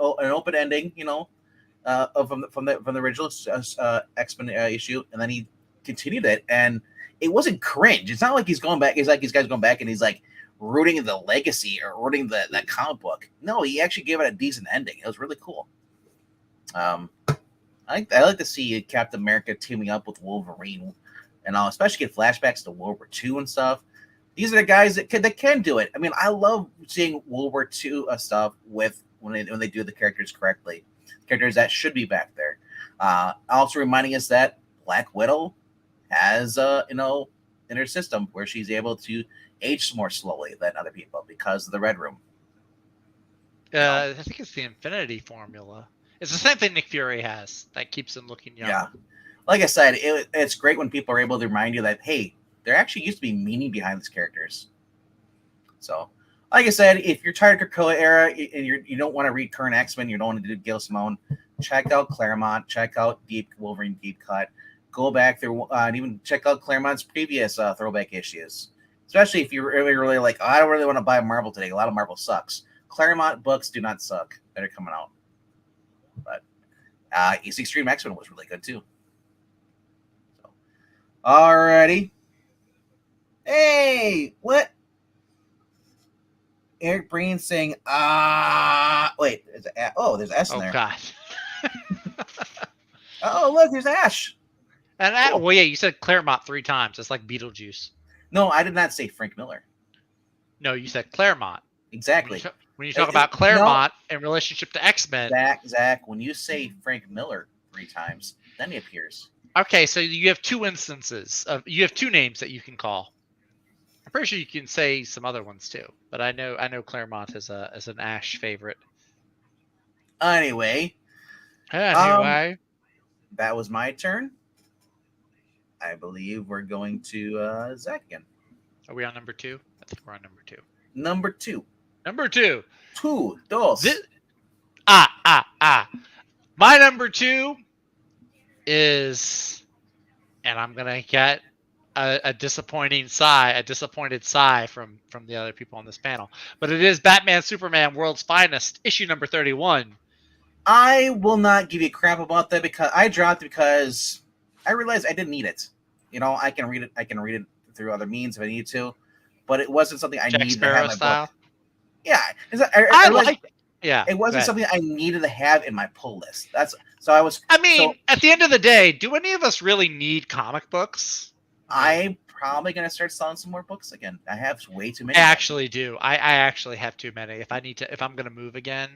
open ending, from the original X-Men issue, and then he continued it, and it wasn't cringe. It's not like he's going back. It's like these guys going back and he's like rooting the legacy or rooting that comic book. No, he actually gave it a decent ending. It was really cool. I like to see Captain America teaming up with Wolverine, and all, especially get flashbacks to World War II and stuff. These are the guys that can do it. I mean, I love seeing World War II stuff when they do the characters correctly. Characters that should be back there. Also reminding us that Black Widow has in her system where she's able to age more slowly than other people because of the Red Room. I think it's the Infinity Formula. It's the same thing Nick Fury has that keeps him looking young. Yeah, like I said, it's great when people are able to remind you that, hey, there actually used to be meaning behind these characters. So, like I said, if you're tired of Krakoa era and you don't want to read current X-Men, you don't want to do Gail Simone, check out Claremont, check out Wolverine Deep Cut, go back through and even check out Claremont's previous throwback issues. Especially if you're really like, I don't really want to buy Marvel today. A lot of Marvel sucks. Claremont books do not suck that are coming out. But East Extreme X-Men was really good too. So, alrighty. Hey, what? Eric Breen saying, wait, there's there's S in there. Oh, God. Oh, look, there's Ash. And well, yeah, you said Claremont 3 times. It's like Beetlejuice. No, I did not say Frank Miller. No, you said Claremont. Exactly. When you talk about Claremont in relationship to X-Men. Zach, when you say Frank Miller 3 times, then he appears. Okay, so you have 2 instances you have 2 names that you can call. I'm pretty sure you can say some other ones too, but I know Claremont is an Ash favorite. Anyway, that was my turn. I believe we're going to Zach again. Are we on number 2? I think we're on number 2. Number 2. Number 2. Dos. My number 2 is, and I'm gonna get a disappointed sigh from the other people on this panel, but it is Batman Superman World's Finest, issue number 31. I will not give you crap about that because I dropped it because I realized I didn't need it. I can read it through other means if I need to, but it wasn't something I needed to have in my book. Yeah, I like it. Yeah, it wasn't something I needed to have in my pull list. At the end of the day, do any of us really need comic books? I'm probably gonna start selling some more books again. I have way too many. I actually do. I actually have too many. If I'm gonna move again,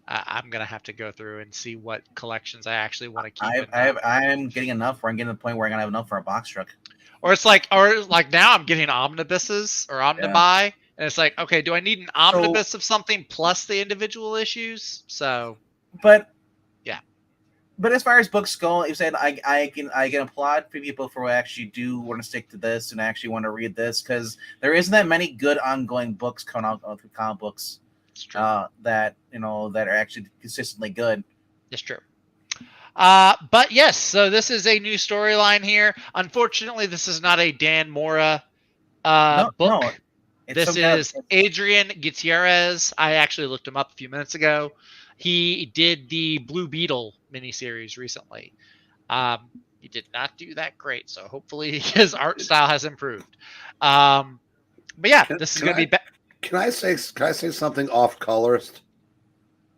I'm gonna have to go through and see what collections I actually want to keep. I'm getting enough where I'm getting to the point where I'm gonna have enough for a box truck. Or now I'm getting omnibuses or omnibuy, and it's like, okay, do I need an omnibus of something plus the individual issues? So But yeah. But as far as books go, you said I can applaud for people who actually do want to stick to this and actually want to read this, because there isn't that many good ongoing books coming out of comic books that that are actually consistently good. It's true. But yes, so this is a new storyline here. Unfortunately, this is not a Dan Mora book. No, this is Adrian Gutierrez. I actually looked him up a few minutes ago. He did the Blue Beetle miniseries recently. He did not do that great, so hopefully his art style has improved. But yeah, this is going to be. Can I say something off colorist?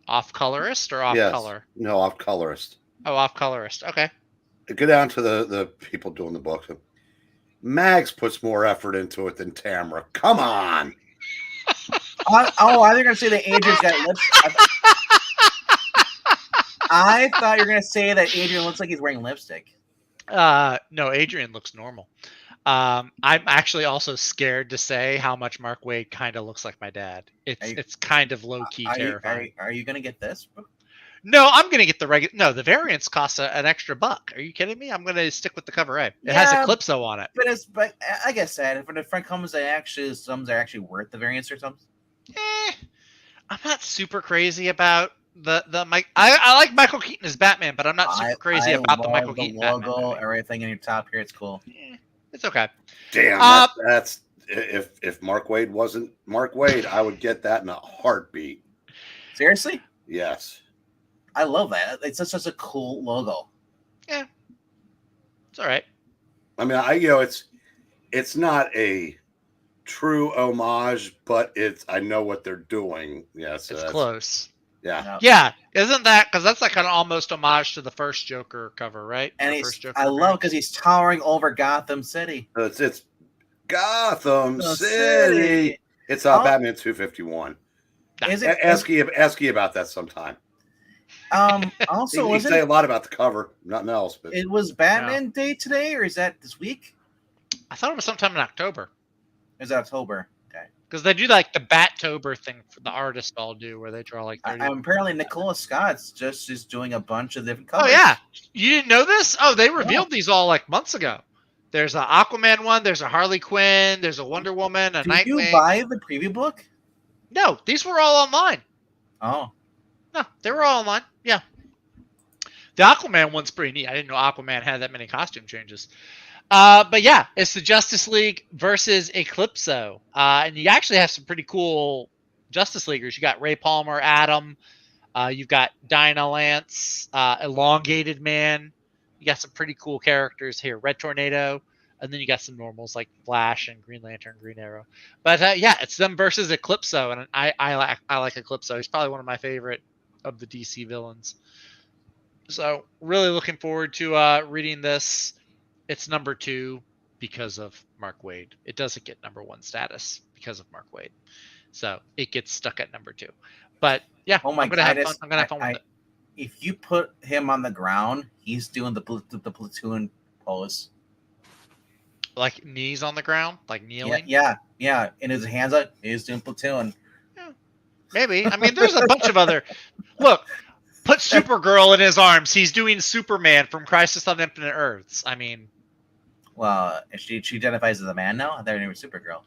Off colorist or off color? No, off colorist. Oh, off colorist. Okay. Go down to the people doing the book. Mags puts more effort into it than Tamara. Come on. I think you're gonna say that Adrian's got lips. I thought you were gonna say that Adrian looks like he's wearing lipstick. No, Adrian looks normal. I'm actually also scared to say how much Mark Waid kind of looks like my dad. It's kind of low key terrifying. Are you gonna get this? No, I'm gonna get the regular. No, the variants cost an extra $1. Are you kidding me? I'm gonna stick with the cover A. It has Eclipso on it. But I guess that if a friend comes, some are actually worth the variants or something. I'm not super crazy about the Mike. I like Michael Keaton as Batman, but I'm not super crazy about the Michael Keaton logo, Batman. Everything in your top here, it's cool. It's okay. Damn, that's if Mark Waid wasn't Mark Waid, I would get that in a heartbeat. Seriously? Yes. I love that. It's such a cool logo. Yeah, it's all right. I mean, it's not a true homage, but I know what they're doing. Yes, it's close. Yeah. Yeah, isn't that because that's like an almost homage to the first Joker cover, right? And I love because he's towering over Gotham City. It's Gotham City. It's Batman 251. Ask you about that sometime. Also, you say a lot about the cover, nothing else. But it was Batman Day today, or is that this week? I thought it was sometime in October. It was October. Okay. Because they do like the Bat-tober thing for the artists all do, where they draw like 30. Apparently, Nicola Scott's just doing a bunch of different colors. Oh yeah, you didn't know this? Oh, they revealed these all like months ago. There's an Aquaman one. There's a Harley Quinn. There's a Wonder Woman. A Nightwing. Did you buy the preview book? No, these were all online. Oh. No, they were all online. Yeah. The Aquaman one's pretty neat. I didn't know Aquaman had that many costume changes. But yeah, it's the Justice League versus Eclipso. And you actually have some pretty cool Justice Leaguers. You got Ray Palmer, Adam. You've got Dinah Lance, Elongated Man. You got some pretty cool characters here. Red Tornado. And then you got some normals like Flash and Green Lantern, Green Arrow. But yeah, it's them versus Eclipso. And I like Eclipso. He's probably one of my favorite of the DC villains. So really looking forward to reading this. It's number 2 because of Mark Waid. It doesn't get number 1 status because of Mark Waid. So it gets stuck at number 2. But yeah, I'm gonna have fun. I'm gonna have fun with it. If you put him on the ground, he's doing the platoon pose. Like knees on the ground, like kneeling. Yeah. And his hands up, he's doing platoon. Yeah. Maybe. I mean, there's a bunch of other. Look, put Supergirl in his arms. He's doing Superman from Crisis on Infinite Earths. I mean, well, she identifies as a man now. I thought her name was Supergirl.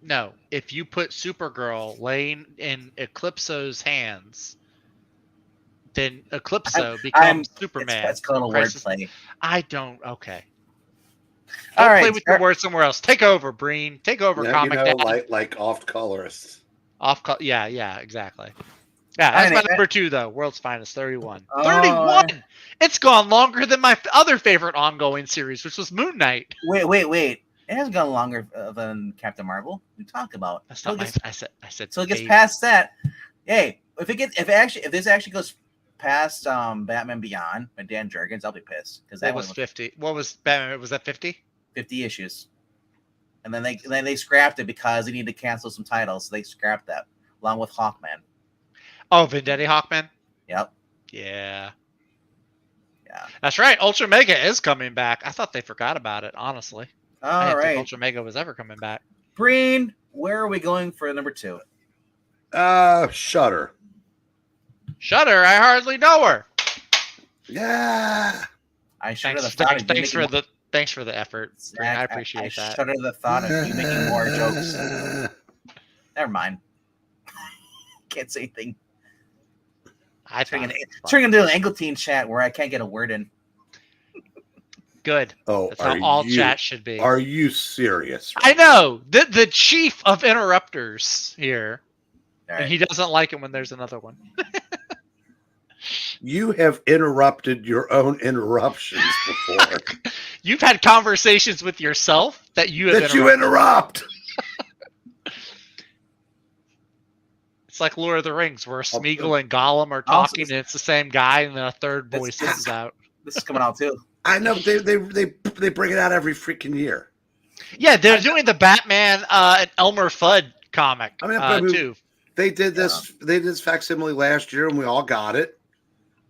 No, if you put Supergirl laying in Eclipso's hands, then Eclipso becomes Superman. That's called a wordplay. I don't. Okay. All right. Play with your words somewhere else. Take over, Breen. Take over, comic dad. Like off colorists. Yeah, exactly. Yeah, that's my number 2 though. World's Finest, 31. 31. It's gone longer than my other favorite ongoing series, which was Moon Knight. Wait. It has gone longer than Captain Marvel. We talk about. That's not I said. So it gets past that. Hey, if this actually goes past Batman Beyond by Dan Jurgens, I'll be pissed because that was 50. What was Batman? Was that 50? 50 issues, and then they scrapped it because they needed to cancel some titles. So they scrapped that along with Hawkman. Oh, Vendetti Hawkman. Yep. Yeah. That's right. Ultra Mega is coming back. I thought they forgot about it. Honestly. I didn't think Ultra Mega was ever coming back. Breen, where are we going for number 2? Shudder. Shudder, I hardly know her. Yeah. I shudder the thought of you Thanks making thanks for the effort. Zach, I appreciate that. shudder the thought of you making more jokes. Never mind. Can't say anything. Turning into an Angleton chat where I can't get a word in. Good. Oh, that's how all chat should be. Are you serious? Right? I know the chief of interrupters here, right. and he doesn't like it when there's another one. You have interrupted your own interruptions before. You've had conversations with yourself that you have you interrupt. It's like Lord of the Rings, where Smeagol and Gollum are talking, and it's the same guy, and then a third voice comes out. This is coming out too. I know they bring it out every freaking year. Yeah, they're doing the Batman and Elmer Fudd comic too. They did this. They did this facsimile last year, and we all got it.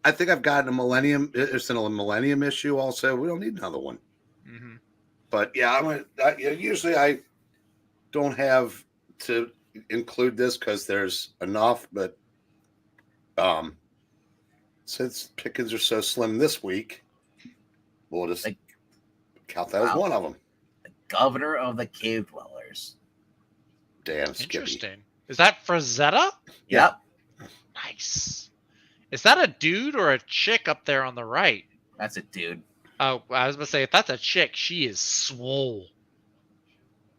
I think I've gotten a Millennium. It's in a Millennium issue. Also, we don't need another one. Mm-hmm. But yeah, usually I don't have to include this because there's enough. But since pickings are so slim this week, we'll just count that as one of them. The governor of the cave dwellers. Damn, Skippy. Interesting. Is that Frazetta? Yep. Nice. Is that a dude or a chick up there on the right? That's a dude. Oh, I was going to say, if that's a chick, she is swole.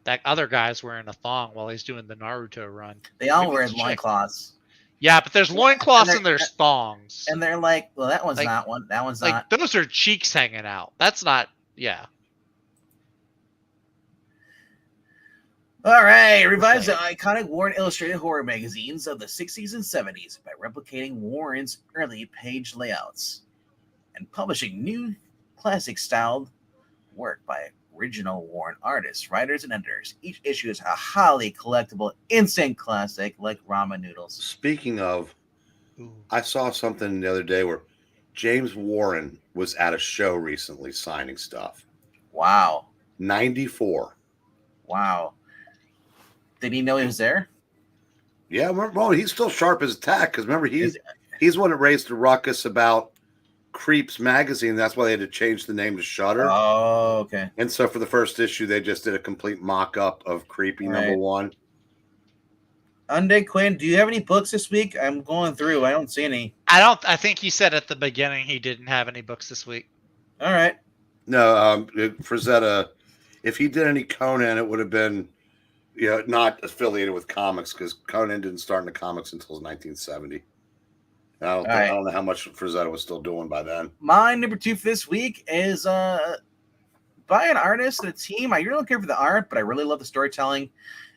That other guy's wearing a thong while he's doing the Naruto run. They all wear loincloths. Yeah, but there's loincloths and there's thongs. And they're like, well, that one's not one. That one's not. Those are cheeks hanging out. That's not, yeah. All right, revise the iconic Warren illustrated horror magazines of the 60s and 70s by replicating Warren's early page layouts and publishing new classic-styled work by original Warren artists, writers, and editors. Each issue is a highly collectible, instant classic like ramen noodles. Speaking of, I saw something the other day where James Warren was at a show recently signing stuff. Wow. 94. Wow. Did he know he was there? Yeah, well, he's still sharp as a tack because remember he's one that raised the ruckus about Creeps magazine. That's why they had to change the name to Shudder. Oh, okay. And so for the first issue, they just did a complete mock-up of Creepy #1. Undead Quinn, do you have any books this week? I'm going through. I don't see any. I think he said at the beginning he didn't have any books this week. All right. No, Frazetta, if he did any Conan, it would have been not affiliated with comics because Conan didn't start in the comics until 1970. I don't know how much Frazetta was still doing by then. My number 2 for this week is by an artist and a team. I really don't care for the art, but I really love the storytelling.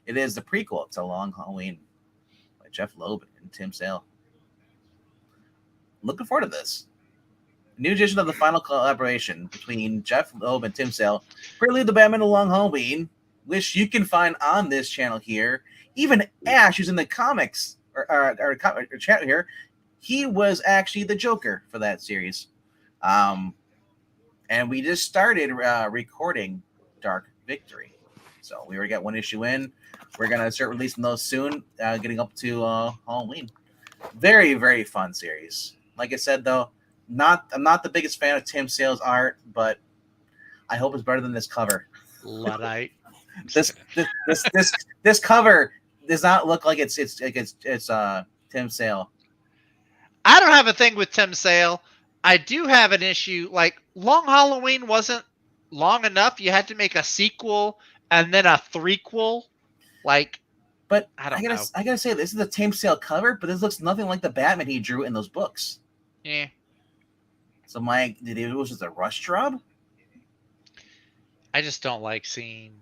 It is the prequel to Long Halloween by Jeff Loeb and Tim Sale. Looking forward to this. New edition of the final collaboration between Jeff Loeb and Tim Sale. Prelude the Batman to Long Halloween, which you can find on this channel here. Even Ash, who's in the comics or chat here, he was actually the Joker for that series. And we just started recording Dark Victory. So we already got one issue in. We're going to start releasing those soon, getting up to Halloween. Very, very fun series. Like I said, though, I'm not the biggest fan of Tim Sale's art, but I hope it's better than this cover. Luddite. This cover does not look like it's Tim Sale. I don't have a thing with Tim Sale. I do have an issue. Like Long Halloween wasn't long enough. You had to make a sequel and then a threequel. But I gotta say, this is a Tim Sale cover, but this looks nothing like the Batman he drew in those books. Yeah. So it was just a rush job. I just don't like seeing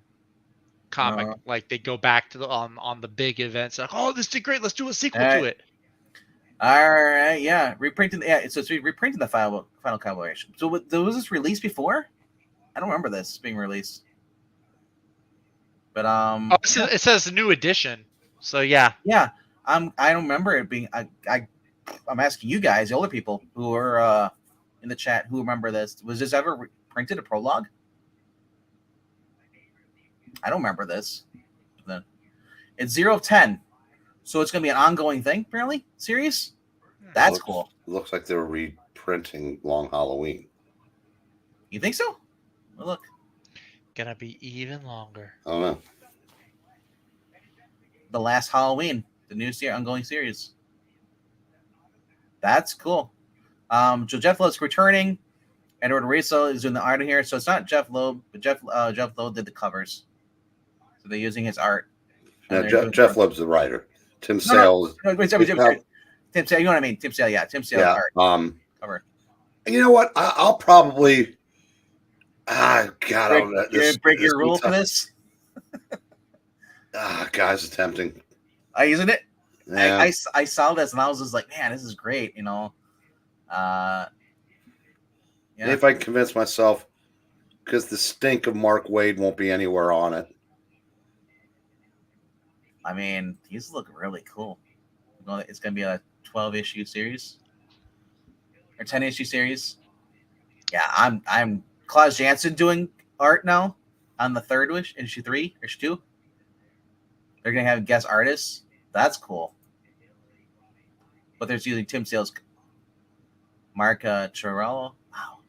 comic they go back to on the big events. Like, oh, this did great. Let's do a sequel to it. All right, yeah, reprinting. Yeah, so it's reprinting the final collaboration. So was this released before? I don't remember this being released. But it says new edition. So yeah. I don't remember it being. I'm asking you guys, the older people who are in the chat, who remember this. Was this ever printed a prologue? I don't remember this. It's 0 of 10. So it's going to be an ongoing thing, apparently? Series? That's cool. Looks like they're reprinting Long Halloween. You think so? Well, look. Gonna be even longer. I don't know. The Last Halloween, the new ongoing series. That's cool. So Jeff Loeb's returning. Edward Rizzo is doing the art in here. So it's not Jeff Loeb, but Jeff Loeb did the covers. So they're using his art. Now, Jeff Loeb's the writer. Tim Sale. Tim Sale, you know what I mean? Tim Sale, yeah. Tim Sale art. Cover. You know what? I'll probably. God, break your rule for this. Guys, it's tempting. Isn't it? Yeah. I saw this and I was just like, man, this is great. You know. Yeah. If I can convince myself, because the stink of Mark Waid won't be anywhere on it. I mean, these look really cool. It's going to be a 12-issue series or 10-issue series. Yeah, I'm Klaus Janson doing art now on the third issue 3, issue 2. They're going to have guest artists. That's cool. But they're using Tim Sale's Mark Chirello. Wow.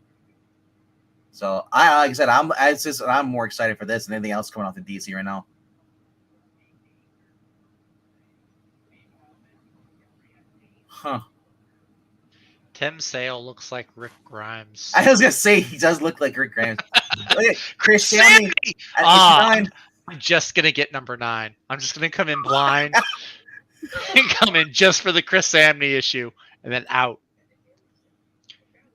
So like I said, I'm more excited for this than anything else coming off the DC right now. Huh. Tim Sale looks like Rick Grimes. I was gonna say he does look like Rick Grimes. Look at Chris Samney at issue 9. I'm just gonna get number 9. I'm just gonna come in blind and come in just for the Chris Samney issue and then out.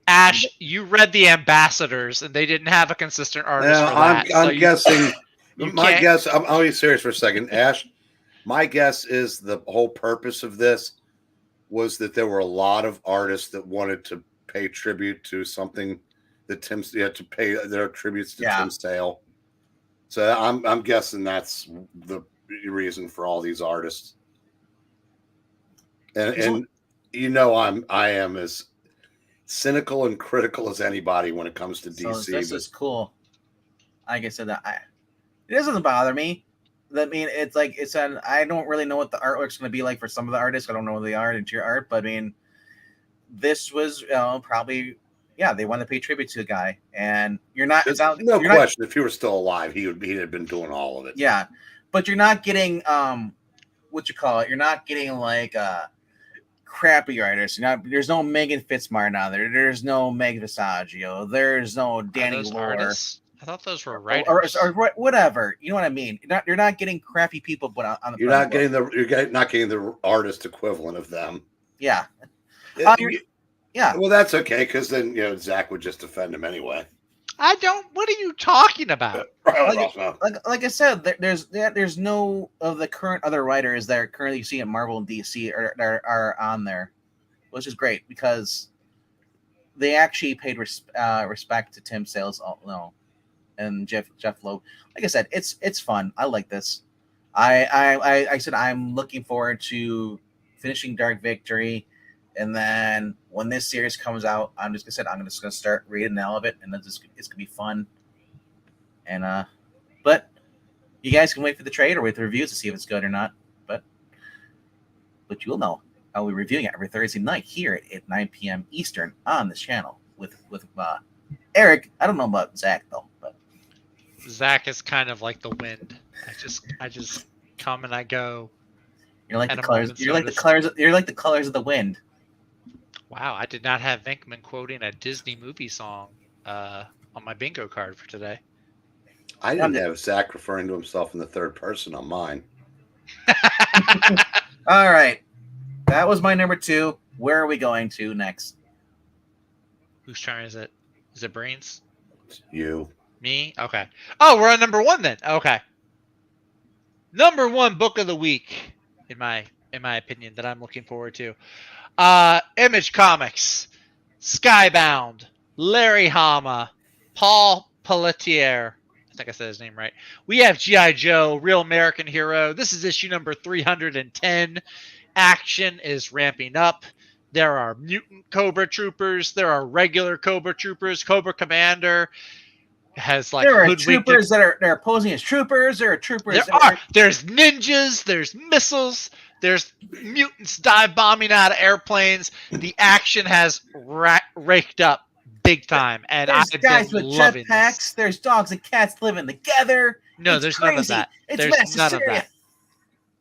Ash, you read the Ambassadors and they didn't have a consistent artist for that. I'm guessing. My guess. I'll be serious for a second, Ash. My guess is the whole purpose of this was that there were a lot of artists that wanted to pay tribute to something that to pay their tributes to Tim Sale. So I'm guessing that's the reason for all these artists. And you know I am as cynical and critical as anybody when it comes to DC. So this is cool. Like I said, it doesn't bother me. I mean, I don't really know what the artwork's going to be like for some of the artists. I don't know what they are into your art, but I mean, this was probably they want to pay tribute to the guy, and you're not. No question. If he were still alive, he'd have been doing all of it. Yeah, but you're not getting what you call it. You're not getting like crappy artists. There's no Megan Fitzmartin on there. There's no Meg Visaggio. There's no Danny Lore. I thought those were writers or whatever. You know what I mean? You're not getting crappy people put on the. You're not getting the artist equivalent of them. Yeah. Yeah. Well, that's okay because then Zach would just defend him anyway. I don't. What are you talking about? Like I said, there's no of the current other writers that are currently seeing at Marvel and DC are on there, which is great because they actually paid respect to Tim Sale's and Jeff Loeb. Like I said, it's fun. I like this. I said I'm looking forward to finishing Dark Victory, and then when this series comes out, I'm just gonna start reading all of it, and it's gonna be fun. And but you guys can wait for the trade or wait for the reviews to see if it's good or not. But you'll know. I'll be reviewing it every Thursday night here at 9 p.m. Eastern on this channel with Eric. I don't know about Zach though, but Zach is kind of like the wind. I just come and I go. You're like the colors. You're like the colors. You're like the colors of the wind. Wow, I did not have Venkman quoting a Disney movie song on my bingo card for today. I didn't have Zach referring to himself in the third person on mine. All right, that was my number 2. Where are we going to next? Whose turn is it? Is it Brains? It's you. Me? Okay. Oh, we're on number 1 then. Okay. Number 1 book of the week, in my opinion, that I'm looking forward to. Image Comics, Skybound, Larry Hama, Paul Pelletier. I think I said his name right. We have G.I. Joe, Real American Hero. This is issue number 310. Action is ramping up. There are mutant Cobra Troopers. There are regular Cobra Troopers. Cobra Commander has like there are troopers that are posing as troopers. There are troopers. There's ninjas. There's missiles. There's mutants dive bombing out of airplanes. The action has raked up big time, and There's I've guys been with loving jetpacks. this. There's dogs and cats living together. No, It's there's crazy. none of that. It's There's mass none of hysteria. that.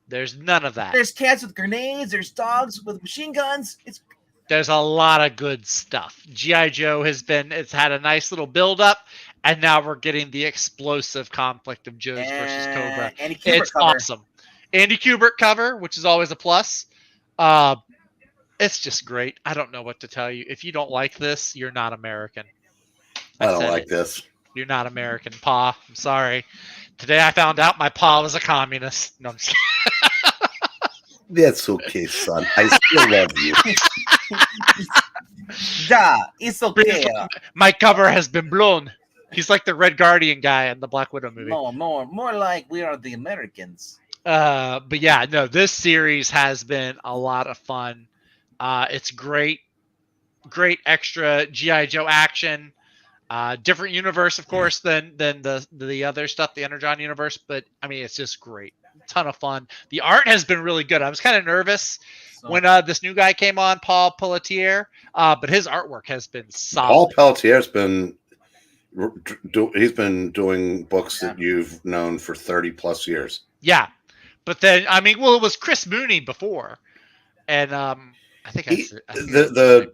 There's none of that. There's cats with grenades. There's dogs with machine guns. There's a lot of good stuff. G.I. Joe it's had a nice little build up, and now we're getting the explosive conflict of Joe's versus Cobra. Andy Kubert It's cover. awesome. Andy Kubert cover, which is always a plus. It's just great. I don't know what to tell you. If you don't like this, you're not American. I don't like this. You're not American, Pa. I'm sorry. Today I found out my pa was a communist. No, I'm just That's okay, son. I still love you. Yeah, it's okay. My cover has been blown. He's like the Red Guardian guy in the Black Widow movie. No, more like we are the Americans. But yeah, no, this series has been a lot of fun. It's great extra G.I. Joe action. Different universe, of course, than the other stuff, the Energon universe. But I mean, it's just great. Ton of fun. The art has been really good. I was kind of nervous when this new guy came on, Paul Pelletier, but his artwork has been solid. Paul Pelletier's been doing books that you've known for 30 plus years. Yeah, but then I mean, well, it was Chris Mooney before, and I think the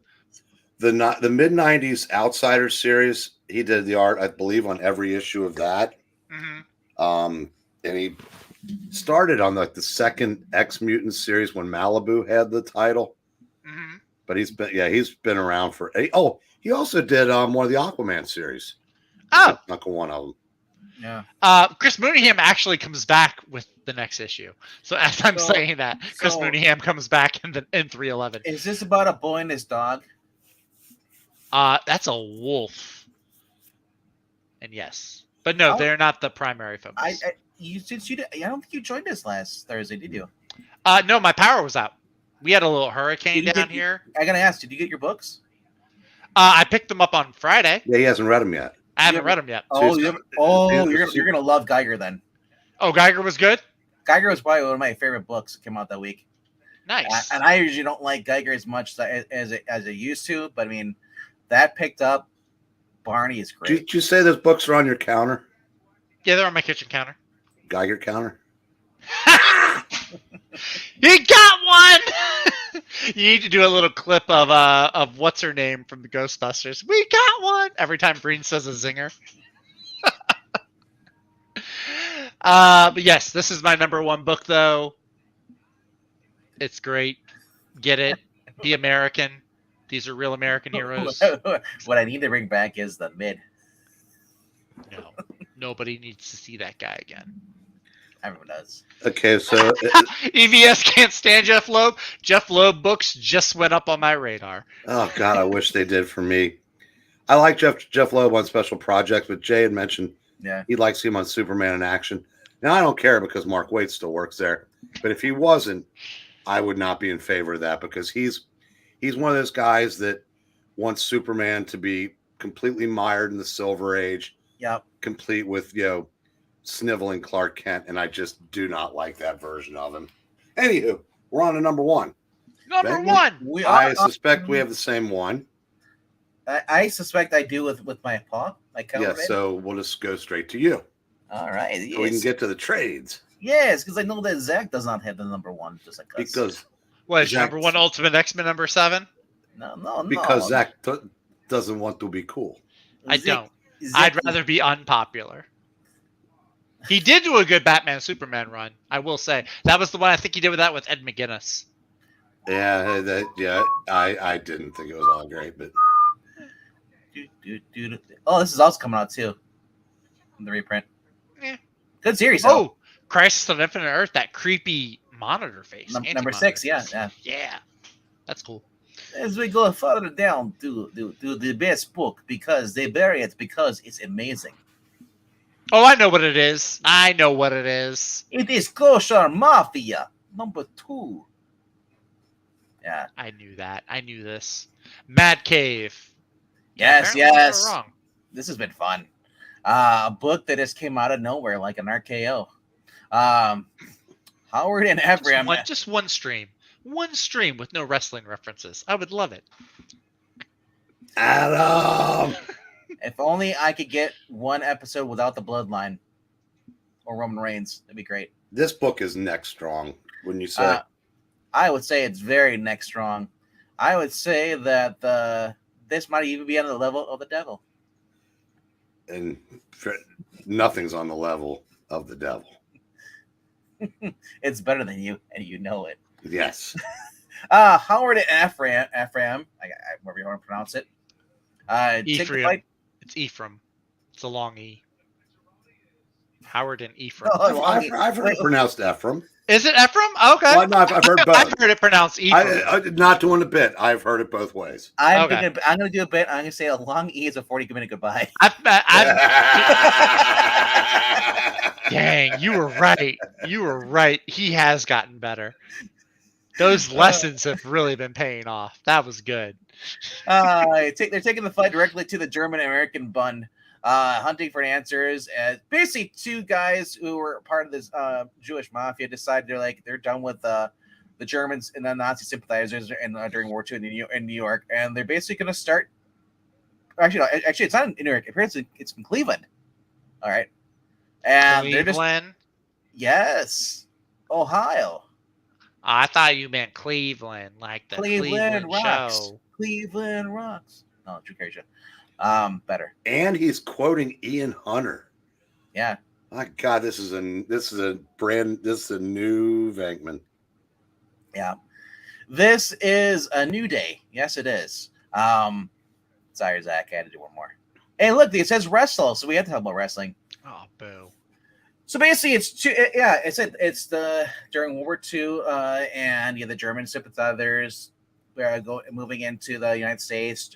mid '90s Outsiders series. He did the art, I believe, on every issue of that. Mm-hmm. And he started on the second X Mutant series when Malibu had the title. Mm-hmm. But he's been around for. Oh, he also did one of the Aquaman series. Oh, not one of them. Yeah. Chris Mooneyham actually comes back with the next issue. So as I'm saying that, Chris Mooneyham comes back in 311. Is this about a boy and his dog? That's a wolf. And yes, but no, they're not the primary focus. I don't think you joined us last Thursday, did you? No, my power was out. We had a little hurricane down here. I gotta ask, did you get your books? I picked them up on Friday. Yeah, he hasn't read them yet. I haven't read them yet. You're gonna love Geiger then. Oh, Geiger was good? Geiger was probably one of my favorite books that came out that week. Nice. And I usually don't like Geiger as much as I used to, but I mean, that picked up. Barney is great. Did you say those books are on your counter? Yeah, they're on my kitchen counter. Geiger counter? You got one! You need to do a little clip of what's her name from the Ghostbusters. We got one! Every time Breen says a zinger. But yes, this is my number one book, though. It's great. Get it. Be American. These are real American heroes. What I need to bring back is the mid. No. Nobody needs to see that guy again. Everyone does. Okay, so EVS can't stand Jeff Loeb. Jeff Loeb books just went up on my radar. oh god, I wish they did for me. I like Jeff Loeb on Special Projects, but Jay had mentioned he'd like to see him on Superman in action. Now I don't care because Mark Waid still works there, but if he wasn't, I would not be in favor of that because he's one of those guys that wants Superman to be completely mired in the Silver Age. Yep. Complete with sniveling Clark Kent, and I just do not like that version of him. Anywho, we're on to number one. Number one. I suspect we have the same one. I suspect I do with my paw. So we'll just go straight to you. All right. Yes. So we can get to the trades. Yes, because I know that Zach does not have the number one, just like us. Because what is number one Ultimate X-Men number 7? No. Because Zach doesn't want to be cool. I don't. I'd rather be unpopular. He did do a good Batman Superman run, I will say. That was the one I think he did with Ed McGuinness. Yeah, I didn't think it was all great, but oh, this is also coming out too. The reprint. Yeah. Good series. Oh, Crisis on Infinite Earth, that creepy monitor face. Number 6, yeah. That's cool. As we go further down to the best book because they bury it because it's amazing. Oh, I know what it is. It is Kosher Mafia number 2. Yeah. I knew that. I knew this. Mad Cave. Yes. Wrong. This has been fun. A book that just came out of nowhere like an RKO. Howard and Ephraim. Just one stream. One stream with no wrestling references. I would love it. Adam! If only I could get one episode without the bloodline or Roman Reigns. That'd be great. This book is neck strong, wouldn't you say? I would say it's very neck strong. I would say that this might even be on the level of the devil. And nothing's on the level of the devil. It's better than you, and you know it. Yes. Howard and Ephraim, whatever you want to pronounce it. Ephraim. It's Ephraim. It's a long E. Howard and Ephraim. Oh, I've heard it pronounced Ephraim. Is it Ephraim? Okay. Well, no, I've heard both. I've heard it pronounced Ephraim. I not doing a bit. I've heard it both ways. I'm going to do a bit. I'm going to say a long E is a 40-minute goodbye. Dang, you were right. You were right. He has gotten better. Those lessons have really been paying off. That was good. They're taking the fight directly to the German-American Bund, hunting for answers. Basically, two guys who were part of this Jewish mafia decided they're done with the Germans and the Nazi sympathizers during World War II in New York, and they're basically going to start. Actually, it's not in New York. Apparently, it's in Cleveland. All right, and Cleveland. Yes, Ohio. I thought you meant Cleveland, like the Cleveland Rocks. show. Cleveland Rocks. No, Drew Carey show. Better. And he's quoting Ian Hunter. Yeah. My God, this is a new Venkman. Yeah. This is a new day. Yes, it is. Sorry, Zach. I had to do one more. Hey, look, it says wrestle, so we have to talk about wrestling. Oh, boo. So basically, it's the during World War II, and the German sympathizers moving into the United States,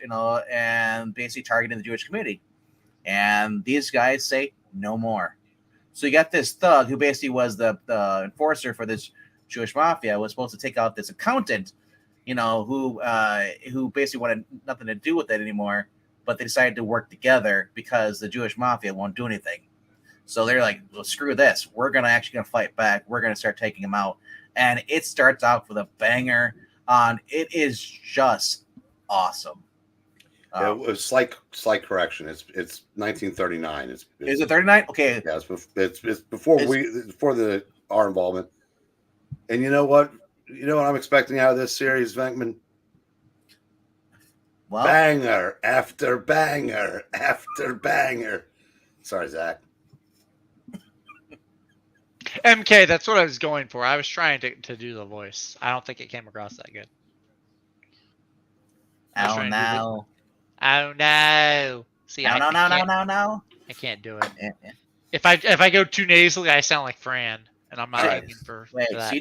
and basically targeting the Jewish community. And these guys say no more. So you got this thug who basically was the enforcer for this Jewish mafia, was supposed to take out this accountant, who basically wanted nothing to do with it anymore, but they decided to work together because the Jewish mafia won't do anything. So they're like, well, screw this. We're going to fight back. We're going to start taking them out. And it starts out with a banger. It is just awesome. It was slight correction. It's 1939. Is it 39? Okay. Yeah, it's before our involvement. And you know what? You know what I'm expecting out of this series, Venkman? Well, banger after banger after banger. Sorry, Zach. MK, that's what I was going for. I was trying to do the voice. I don't think it came across that good. Oh no! Oh no! See, no! I can't do it. Yeah. If I go too nasally, I sound like Fran, and I'm not aiming for that. So you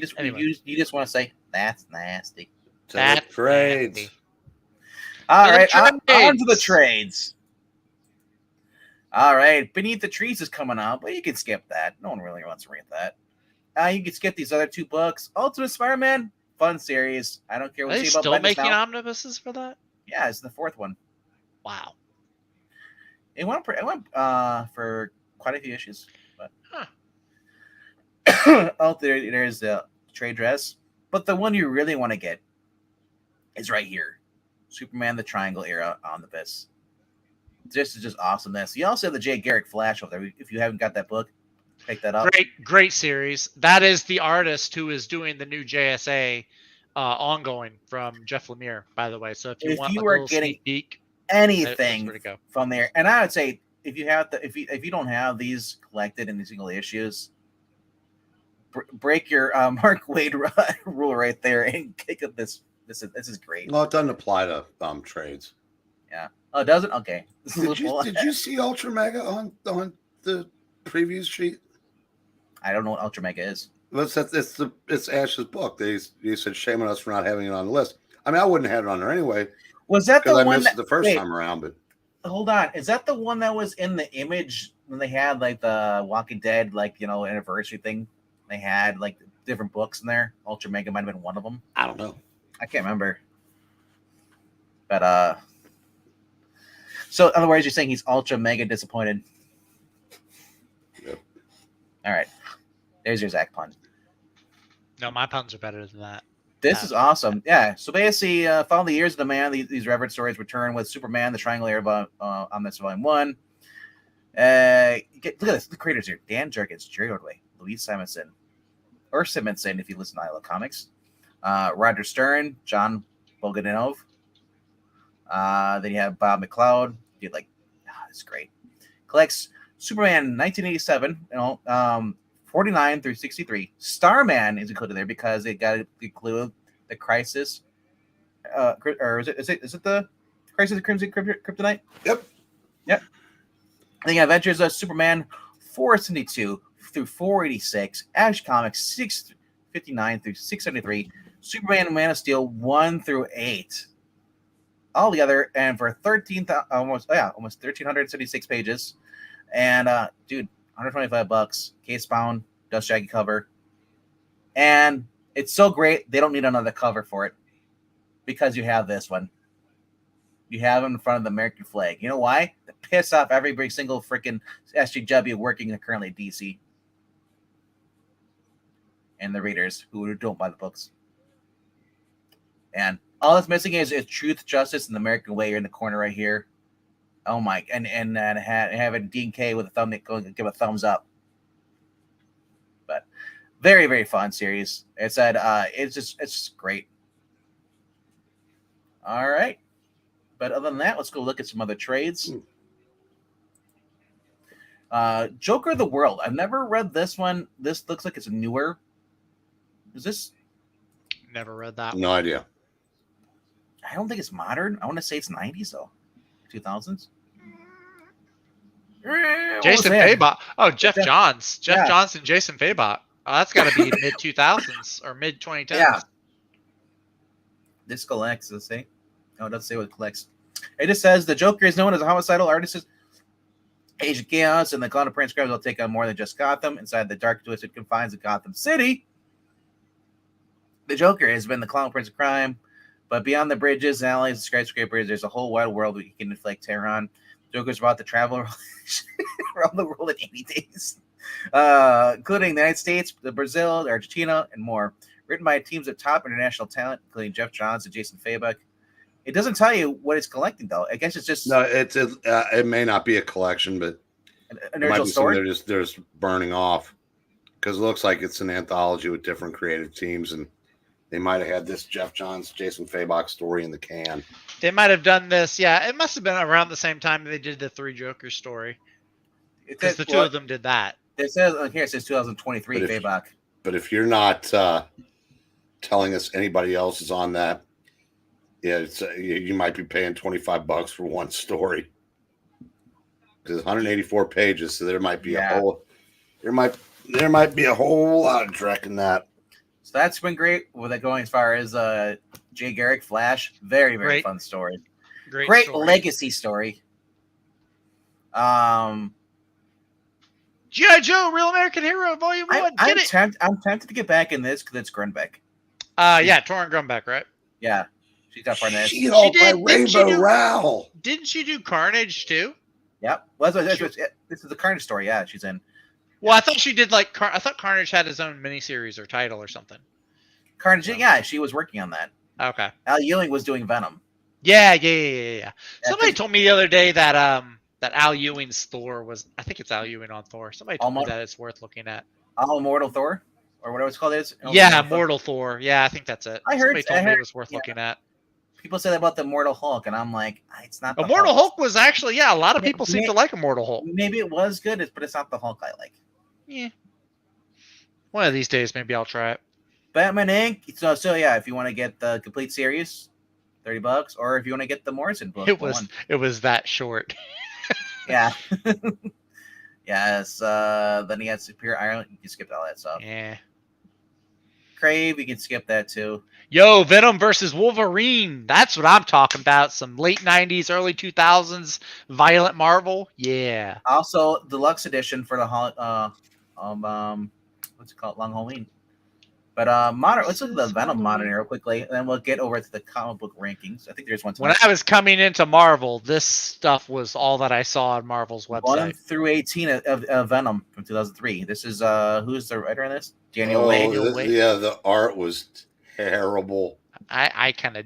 just want to say that's nasty. That's trades. Nasty. All right, on to the trades. All right, Beneath the Trees is coming out, but you can skip that. No one really wants to read that. You can skip these other two books. Ultimate Spider-Man, fun series. I don't care what you say about still making now. omnibuses for that? Yeah, it's the fourth one. Wow. It went for quite a few issues. But there's the trade dress, but the one you really want to get is right here, Superman the Triangle Era Omnibus. This is just awesomeness. You also have the Jay Garrick Flash over there. If you haven't got that book, pick that up. Great series. That is the artist who is doing the new JSA ongoing from Jeff Lemire, by the way. So if you want are getting peek, anything from there, and I would say if you don't have these collected in single issues, break your Mark Wade rule right there and pick up this. This is great. Well, it doesn't apply to trades. Yeah. Oh, it doesn't? Okay. Did you see Ultra Mega on the previews sheet? I don't know what Ultra Mega is. Well, it's Ash's book. They said shame on us for not having it on the list. I mean, I wouldn't have had it on there anyway. Was that the one I missed it the first time around? But hold on, is that the one that was in the Image when they had like the Walking Dead anniversary thing? They had like different books in there. Ultra Mega might have been one of them. I don't know. I can't remember. But so in other words, you're saying he's ultra mega disappointed. Yep. All right. There's your Zach pun. No, my puns are better than that. This is awesome. Yeah. So basically, following the years of the man, these reverent stories return with Superman, the Triangle Era Omnibus Volume 1. Look at this. The creators here: Dan Jurgens, Jerry Ordway, Louise Simonson, or Simonson if you listen to I Love Comics, Roger Stern, John Bogdanov. Then you have Bob McLeod. Dude, it's great. Collects Superman 1987, 49 through 63. Starman is included there because it got to include the Crisis. Or is it the Crisis of Crimson Kryptonite? Yep. Then you have Adventures of Superman 472 through 486. Action Comics 659 through 673. Superman and Man of Steel 1 through 8. All together, and for almost 1,376 pages. And dude, $125, case bound, dust jacket cover. And it's so great they don't need another cover for it. Because you have this one. You have them in front of the American flag. You know why? To piss off every single freaking SJW working currently at DC. And the readers who don't buy the books. And all that's missing is Truth, Justice, and the American Way in the corner right here. Oh my! And having Dean K with a thumb give a thumbs up. But very, very fun series. It's just great. All right. But other than that, let's go look at some other trades. Joker of the World. I've never read this one. This looks like it's newer. Is this? Never read that. No idea. I don't think it's modern. I want to say it's 90s though. 2000s. Jason Fabot. Oh, Jeff Johns. Jeff Yeah. Johns and Jason Fabot. Oh, that's got to be mid 2000s or mid 2010s. Yeah. This collects, let's see. No, it doesn't say what it collects. It just says the Joker is known as a homicidal artist, Agent Chaos, and the Clown of Prince Crimes will take on more than just Gotham. Inside the dark, twisted confines of Gotham City, the Joker has been the Clown Prince of Crime, but beyond the bridges, alleys, and skyscrapers, there's a whole wide world he can inflict terror on. Joker's about to travel around the world in 80 days, including the United States, Brazil, Argentina, and more. Written by teams of top international talent, including Jeff Johns and Jason Fabok. It doesn't tell you what it's collecting, though. I guess it's just it may not be a collection, but an it might original be story. something they're just burning off because it looks like it's an anthology with different creative teams, and they might have had this Jeff Johns, Jason Fabok story in the can. They might have done this. Yeah, it must have been around the same time they did the Three Jokers story. Because the two of them did that. It says here, it says 2023 Fabok. But if you're not telling us anybody else is on that, yeah, it's you might be paying $25 for one story. Because 184 pages, so there might be a whole be a whole lot of Drek in that. So that's been great with it going as far as Jay Garrick Flash. Very, very fun story. Great story. Legacy story. G.I. Joe, Real American Hero, Volume 1. I'm tempted to get back in this because it's Grunbeck. Yeah, Torrin Grunbeck, right? Yeah. She's got part of this. Rainbow Rowell. Didn't she do Carnage too? Yep. Well, this is the Carnage story. Yeah, she's in. Well, I thought she did I thought Carnage had his own miniseries or title or something. Carnage, yeah, she was working on that. Okay. Al Ewing was doing Venom. Yeah. Somebody told me the other day that that Al Ewing's Thor was. I think it's Al Ewing on Thor. Somebody told me that it's worth looking at. All Immortal Thor, or whatever it's called is. Yeah, Immortal Thor. Yeah, I think that's it. Somebody told me it was worth looking at. People say that about the Immortal Hulk, and I'm like, it's not. The Immortal Hulk was actually, a lot of people seem to like Immortal Hulk. Maybe it was good, but it's not the Hulk I like. Yeah. One of these days, maybe I'll try it. Batman Inc. So yeah, if you want to get the complete series, $30, or if you want to get the Morrison book, it was that short. Yeah. Yes. Then he had Superior Ireland. You can skip all that stuff. Yeah. Crave, you can skip that too. Yo, Venom versus Wolverine. That's what I'm talking about. Some late 90s, early 2000s violent Marvel. Yeah. Also, deluxe edition for the what's it called? Long Halloween. But modern. Let's look at the Venom modern era quickly, and then we'll get over to the comic book rankings. I think there's one. When I was coming into Marvel, this stuff was all that I saw on Marvel's website. 1 through 18 of Venom from 2003. This is who's the writer on this? Daniel Way. Yeah, the art was terrible. I kind of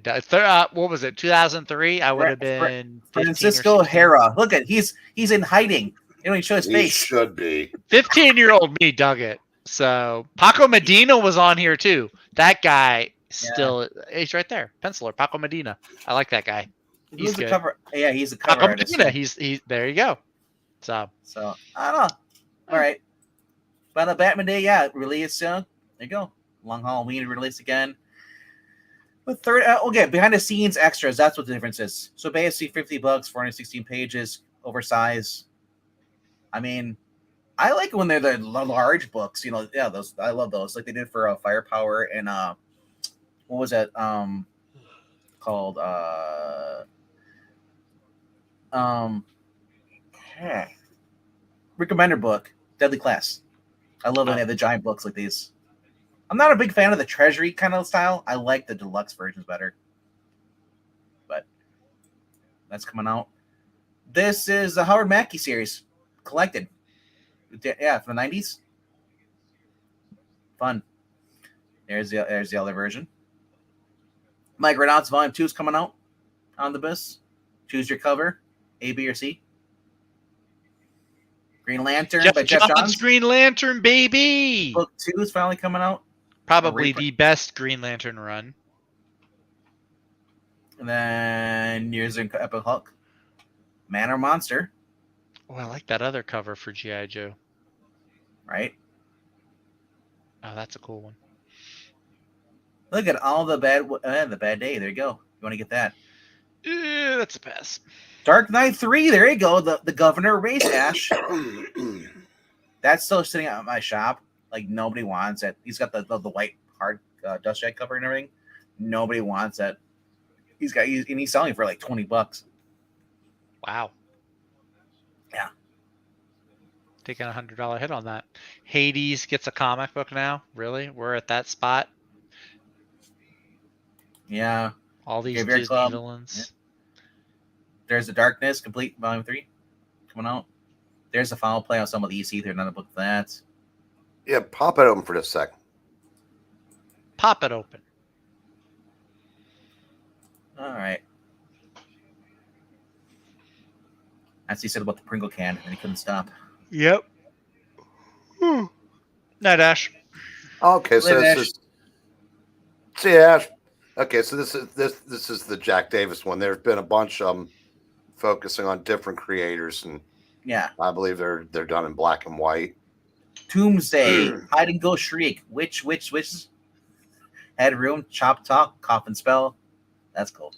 what was it? 2003. I would have been Francisco Hera. Look at he's in hiding. You don't even show his face. Should be. 15-year-old me dug it. So Paco Medina was on here too. That guy still he's right there. Penciler Paco Medina. I like that guy. He's the good. cover. Yeah, he's the cover Paco artist. Medina. He's there. You go. So I don't know. All right, but Batman Day, yeah, release. There you go. Long Halloween release again. But third, okay, behind the scenes extras. That's what the difference is. So basically, $50, 416 pages, oversized. I mean, I like it when they're the large books. You know, yeah, those I love those. Like they did for Firepower and what was that called? Recommender book, Deadly Class. I love when they have the giant books like these. I'm not a big fan of the Treasury kind of style. I like the deluxe versions better. But that's coming out. This is the Howard Mackie series, collected. Yeah, from the 90s. Fun. There's the other version. Mike Renaud's Volume 2 is coming out on the bus. Choose your cover, A, B, or C. Green Lantern by Jeff Johns. Green Lantern, baby. Book 2 is finally coming out. Probably the best Green Lantern run. And then here's an Epic Hulk. Man or Monster. Oh, I like that other cover for G.I. Joe. Right? Oh, that's a cool one. Look at all the bad day. There you go. You want to get that? That's a pass. Dark Knight 3. There you go. The Governor Race Ash. That's still sitting at my shop. Like nobody wants it. He's got the white hard dust jacket cover and everything. Nobody wants it. He's selling for like $20. Wow. Yeah. Taking $100 hit on that. Hades gets a comic book now. Really? We're at that spot. Yeah. All these Disney villains. Yeah. There's the Darkness Complete Volume 3 coming out. There's a foul play on some of the EC. There's another book for that. Yeah, pop it open for just a second. Pop it open. All right. As he said about the Pringle can, and he couldn't stop. Yep. Night, Ash. Okay, so this is. See, Ash. Okay, so this is the Jack Davis one. There's been a bunch of them focusing on different creators, and yeah, I believe they're done in black and white. Doomsday, Hide and Go Shriek, Witch, Head Room, Chop Talk, Coffin Spell. That's cool.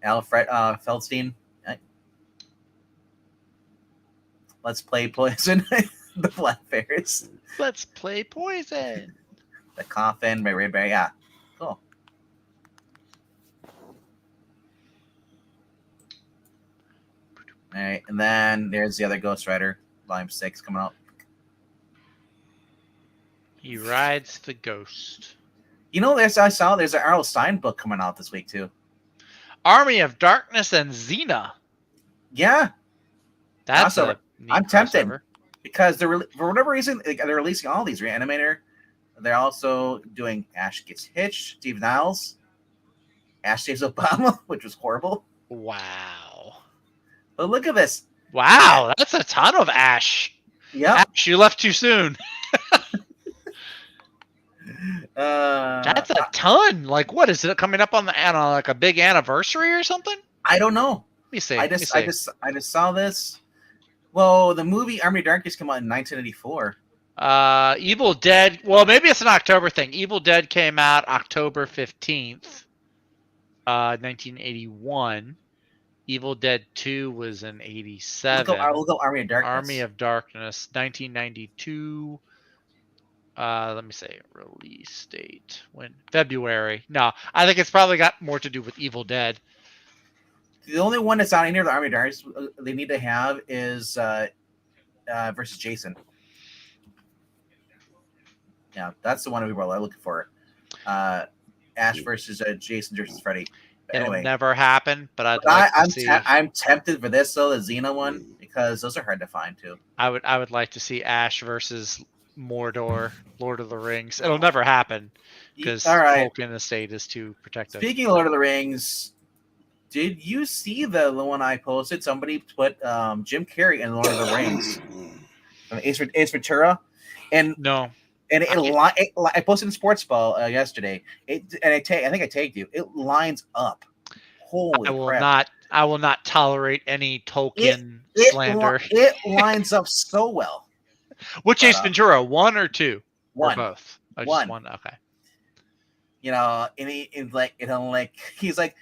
Alfred Feldstein. Right. Let's Play Poison. The Black Bears. Let's Play Poison. The Coffin by Ray Barry. Yeah, cool. All right, and then there's the other Ghostrider, Volume 6 coming out. He rides the ghost. You know, there's an Errol Stein book coming out this week too. Army of Darkness and Xena. Yeah, that's I'm tempted because for whatever reason they're releasing all these Reanimator. They're also doing Ash Gets Hitched, Steve Niles, Ash Saves Obama, which was horrible. Wow. But look at this. Wow, that's a ton of Ash. Yeah, Ash, you left too soon. That's a ton. Like, what is it coming up on like a big anniversary or something? I don't know. Let me see. I just saw this. Well, the movie Army of Darkness came out in 1984. Evil Dead. Well, maybe it's an October thing. Evil Dead came out October 15th, 1981. Evil Dead 2 was in 87. We'll go Army of Darkness. Army of Darkness, 1992. Let me say release date. When? February. No, I think it's probably got more to do with Evil Dead. The only one that's out in here, the Army of Darkness, they need to have is versus Jason. Yeah, that's the one people are looking for. Ash versus Jason versus Freddy. But It'll anyway, never happen, but I'd like to see. I'm tempted for this though, the Xena one, because those are hard to find too. I would like to see Ash versus Mordor, Lord of the Rings. It'll never happen because All right. Tolkien estate is too protective. Speaking of Lord of the Rings, did you see the one I posted? Somebody put Jim Carrey in Lord of the Rings, Ace Ventura, and no, and I posted in Sports Ball yesterday. I think I tagged you. It lines up. Holy crap! I will not tolerate any Tolkien slander. It lines up so well. Which Ace Ventura, 1 or 2? One. Or both? Oh, one. Just one. Okay. You know, and he's like,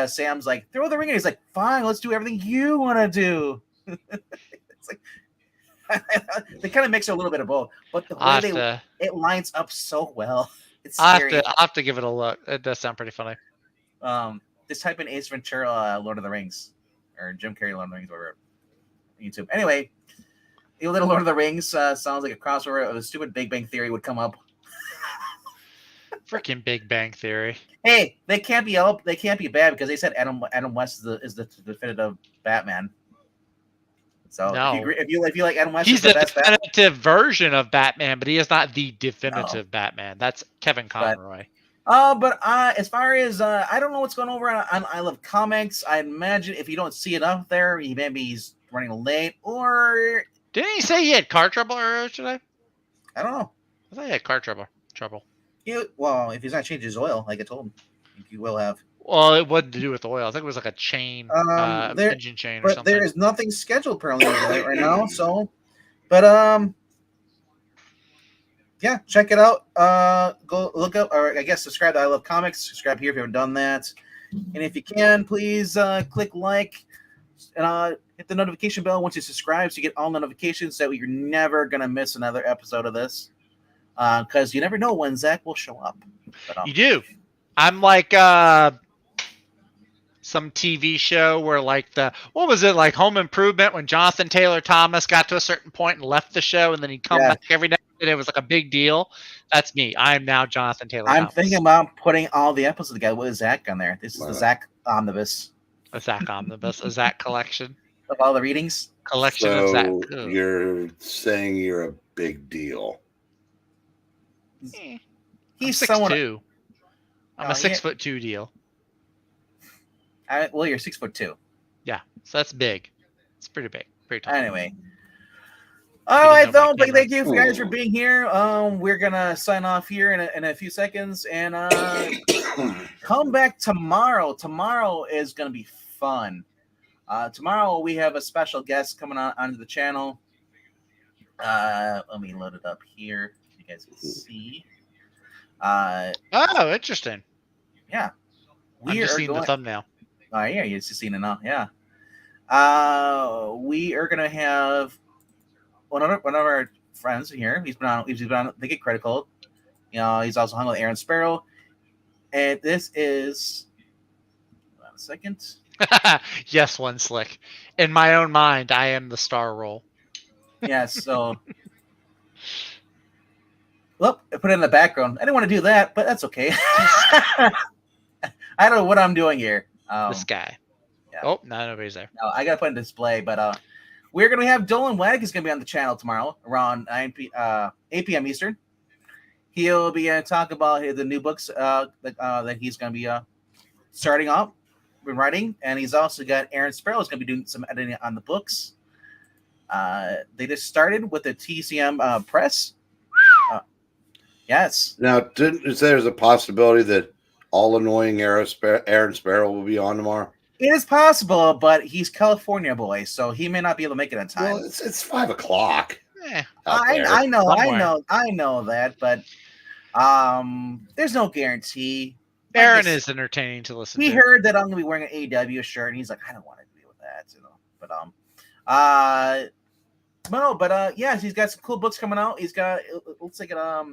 Sam's like, throw the ring in. He's like, fine, let's do everything you want to do. It's like they kind of mix a little bit of both, but the way it lines up so well. It's scary. I'll have to give it a look. It does sound pretty funny. Just type in Ace Ventura, Lord of the Rings, or Jim Carrey, Lord of the Rings, whatever. YouTube. Anyway, the little Lord of the Rings sounds like a crossover of a stupid Big Bang Theory would come up. Freaking Big Bang Theory. Hey, they can't be bad because they said Adam West is the definitive Batman. So no. if you like Adam West, he's the definitive version of Batman, but he is not the definitive Batman. That's Kevin Conroy. But as far as I don't know what's going over on I Love Comics. I imagine if you don't see it up there, he's running late, or didn't he say he had car trouble earlier today? I don't know. I thought he had car trouble. Well, if he's not changing his oil, like I told him, I think he will have. Well, it wasn't to do with the oil. I think it was like a chain, engine chain or something. But there is nothing scheduled apparently right now. So, but yeah, check it out. Go look up, or I guess subscribe to I Love Comics. Subscribe here if you haven't done that. And if you can, please click like and hit the notification bell once you subscribe so you get all notifications so you're never going to miss another episode of this. Because you never know when Zach will show up. But, you do. I'm like some TV show where like what was it, like Home Improvement, when Jonathan Taylor Thomas got to a certain point and left the show and then he'd come back every day and it was like a big deal. That's me. I'm now Jonathan Taylor Thomas. I'm thinking about putting all the episodes together with Zach on there. This is the Zach Omnibus. A Zach Omnibus. A Zach collection. Of all the readings? Collection of Zach. So you're saying you're a big deal. He's 6'2". I'm a 6'2" deal. Well, you're 6'2". Yeah, so that's big. It's pretty big, pretty tall. Anyway, all right, though. But thank you guys for being here. We're gonna sign off here in a few seconds, and come back tomorrow. Tomorrow is gonna be fun. Tomorrow we have a special guest coming onto the channel. Let me load it up here so you guys can see. Oh, interesting. Yeah, I'm just seeing the thumbnail. Oh yeah, you're just seeing it now. Yeah. We are gonna have one of our friends here. He's been on the Get Critical. You know, he's also hung with Aaron Sparrow. And this is hold on a second. Yes, One Slick. In my own mind, I am the star role. Yeah, so well, I put it in the background. I didn't want to do that, but that's okay. I don't know what I'm doing here. This guy. Yeah. Oh, no, nobody's there. No, I gotta put in display, but we're gonna have Dolan Wag is gonna be on the channel tomorrow around 8 p.m. Eastern. He'll be gonna talk about the new books that he's gonna be starting up and writing, and he's also got Aaron Sparrow is gonna be doing some editing on the books. They just started with the TCM press. Yes. Now, is there a possibility that all annoying Aaron Sparrow will be on tomorrow? It is possible, but he's California boy, so he may not be able to make it on time. Well, it's 5 o'clock. I know that, but there's no guarantee. Aaron is entertaining to listen to. He heard that I'm gonna be wearing an AEW shirt, and he's like, I don't want to deal with that, you know. But yeah, he's got some cool books coming out. He's got it looks like I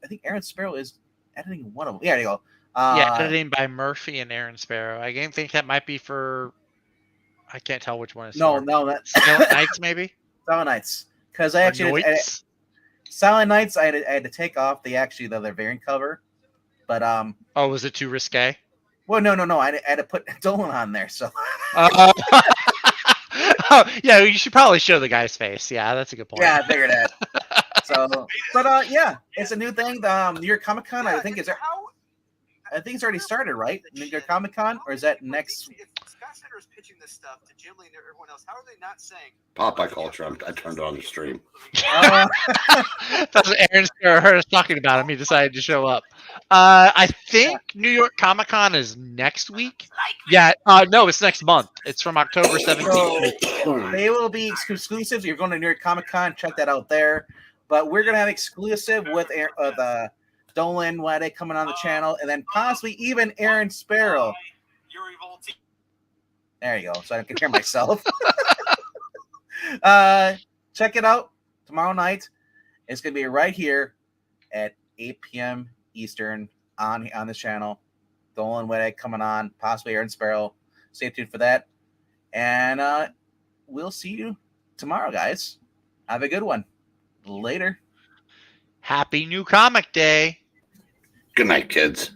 think Aaron Sparrow is editing one of them. Yeah, there you go. Yeah, editing by Murphy and Aaron Sparrow. I think that might be for. I can't tell which one is. No, that's Silent Nights, maybe. Silent Nights, because I actually Silent Nights, I had to take off the other variant cover, but Oh, was it too risque? well, no, I had to put Dolan on there, so. Oh, yeah, you should probably show the guy's face. Yeah, that's a good point. Yeah, I figured that. So, but yeah, it's a new thing. New York Comic Con, I think it's already started, right? New York Comic Con, or is that next? If Scott Snyder is pitching this stuff to Jim Lee and everyone else, how are they not saying Popeye culture? I turned on the stream. That's what Aaron heard us talking about him. He decided to show up. I think New York Comic Con is next week. Yeah, no, it's next month. It's from October 17th. So, they will be exclusives. You're going to New York Comic Con, check that out there. But we're gonna have exclusive with the Dolan Wade coming on the channel, and then possibly even Aaron Sparrow. There you go. So I can hear myself. Check it out tomorrow night. It's gonna be right here at 8 p.m. Eastern on this channel. Dolan Wade coming on, possibly Aaron Sparrow. Stay tuned for that, and we'll see you tomorrow, guys. Have a good one. Later. Happy New Comic Day. Good night, kids.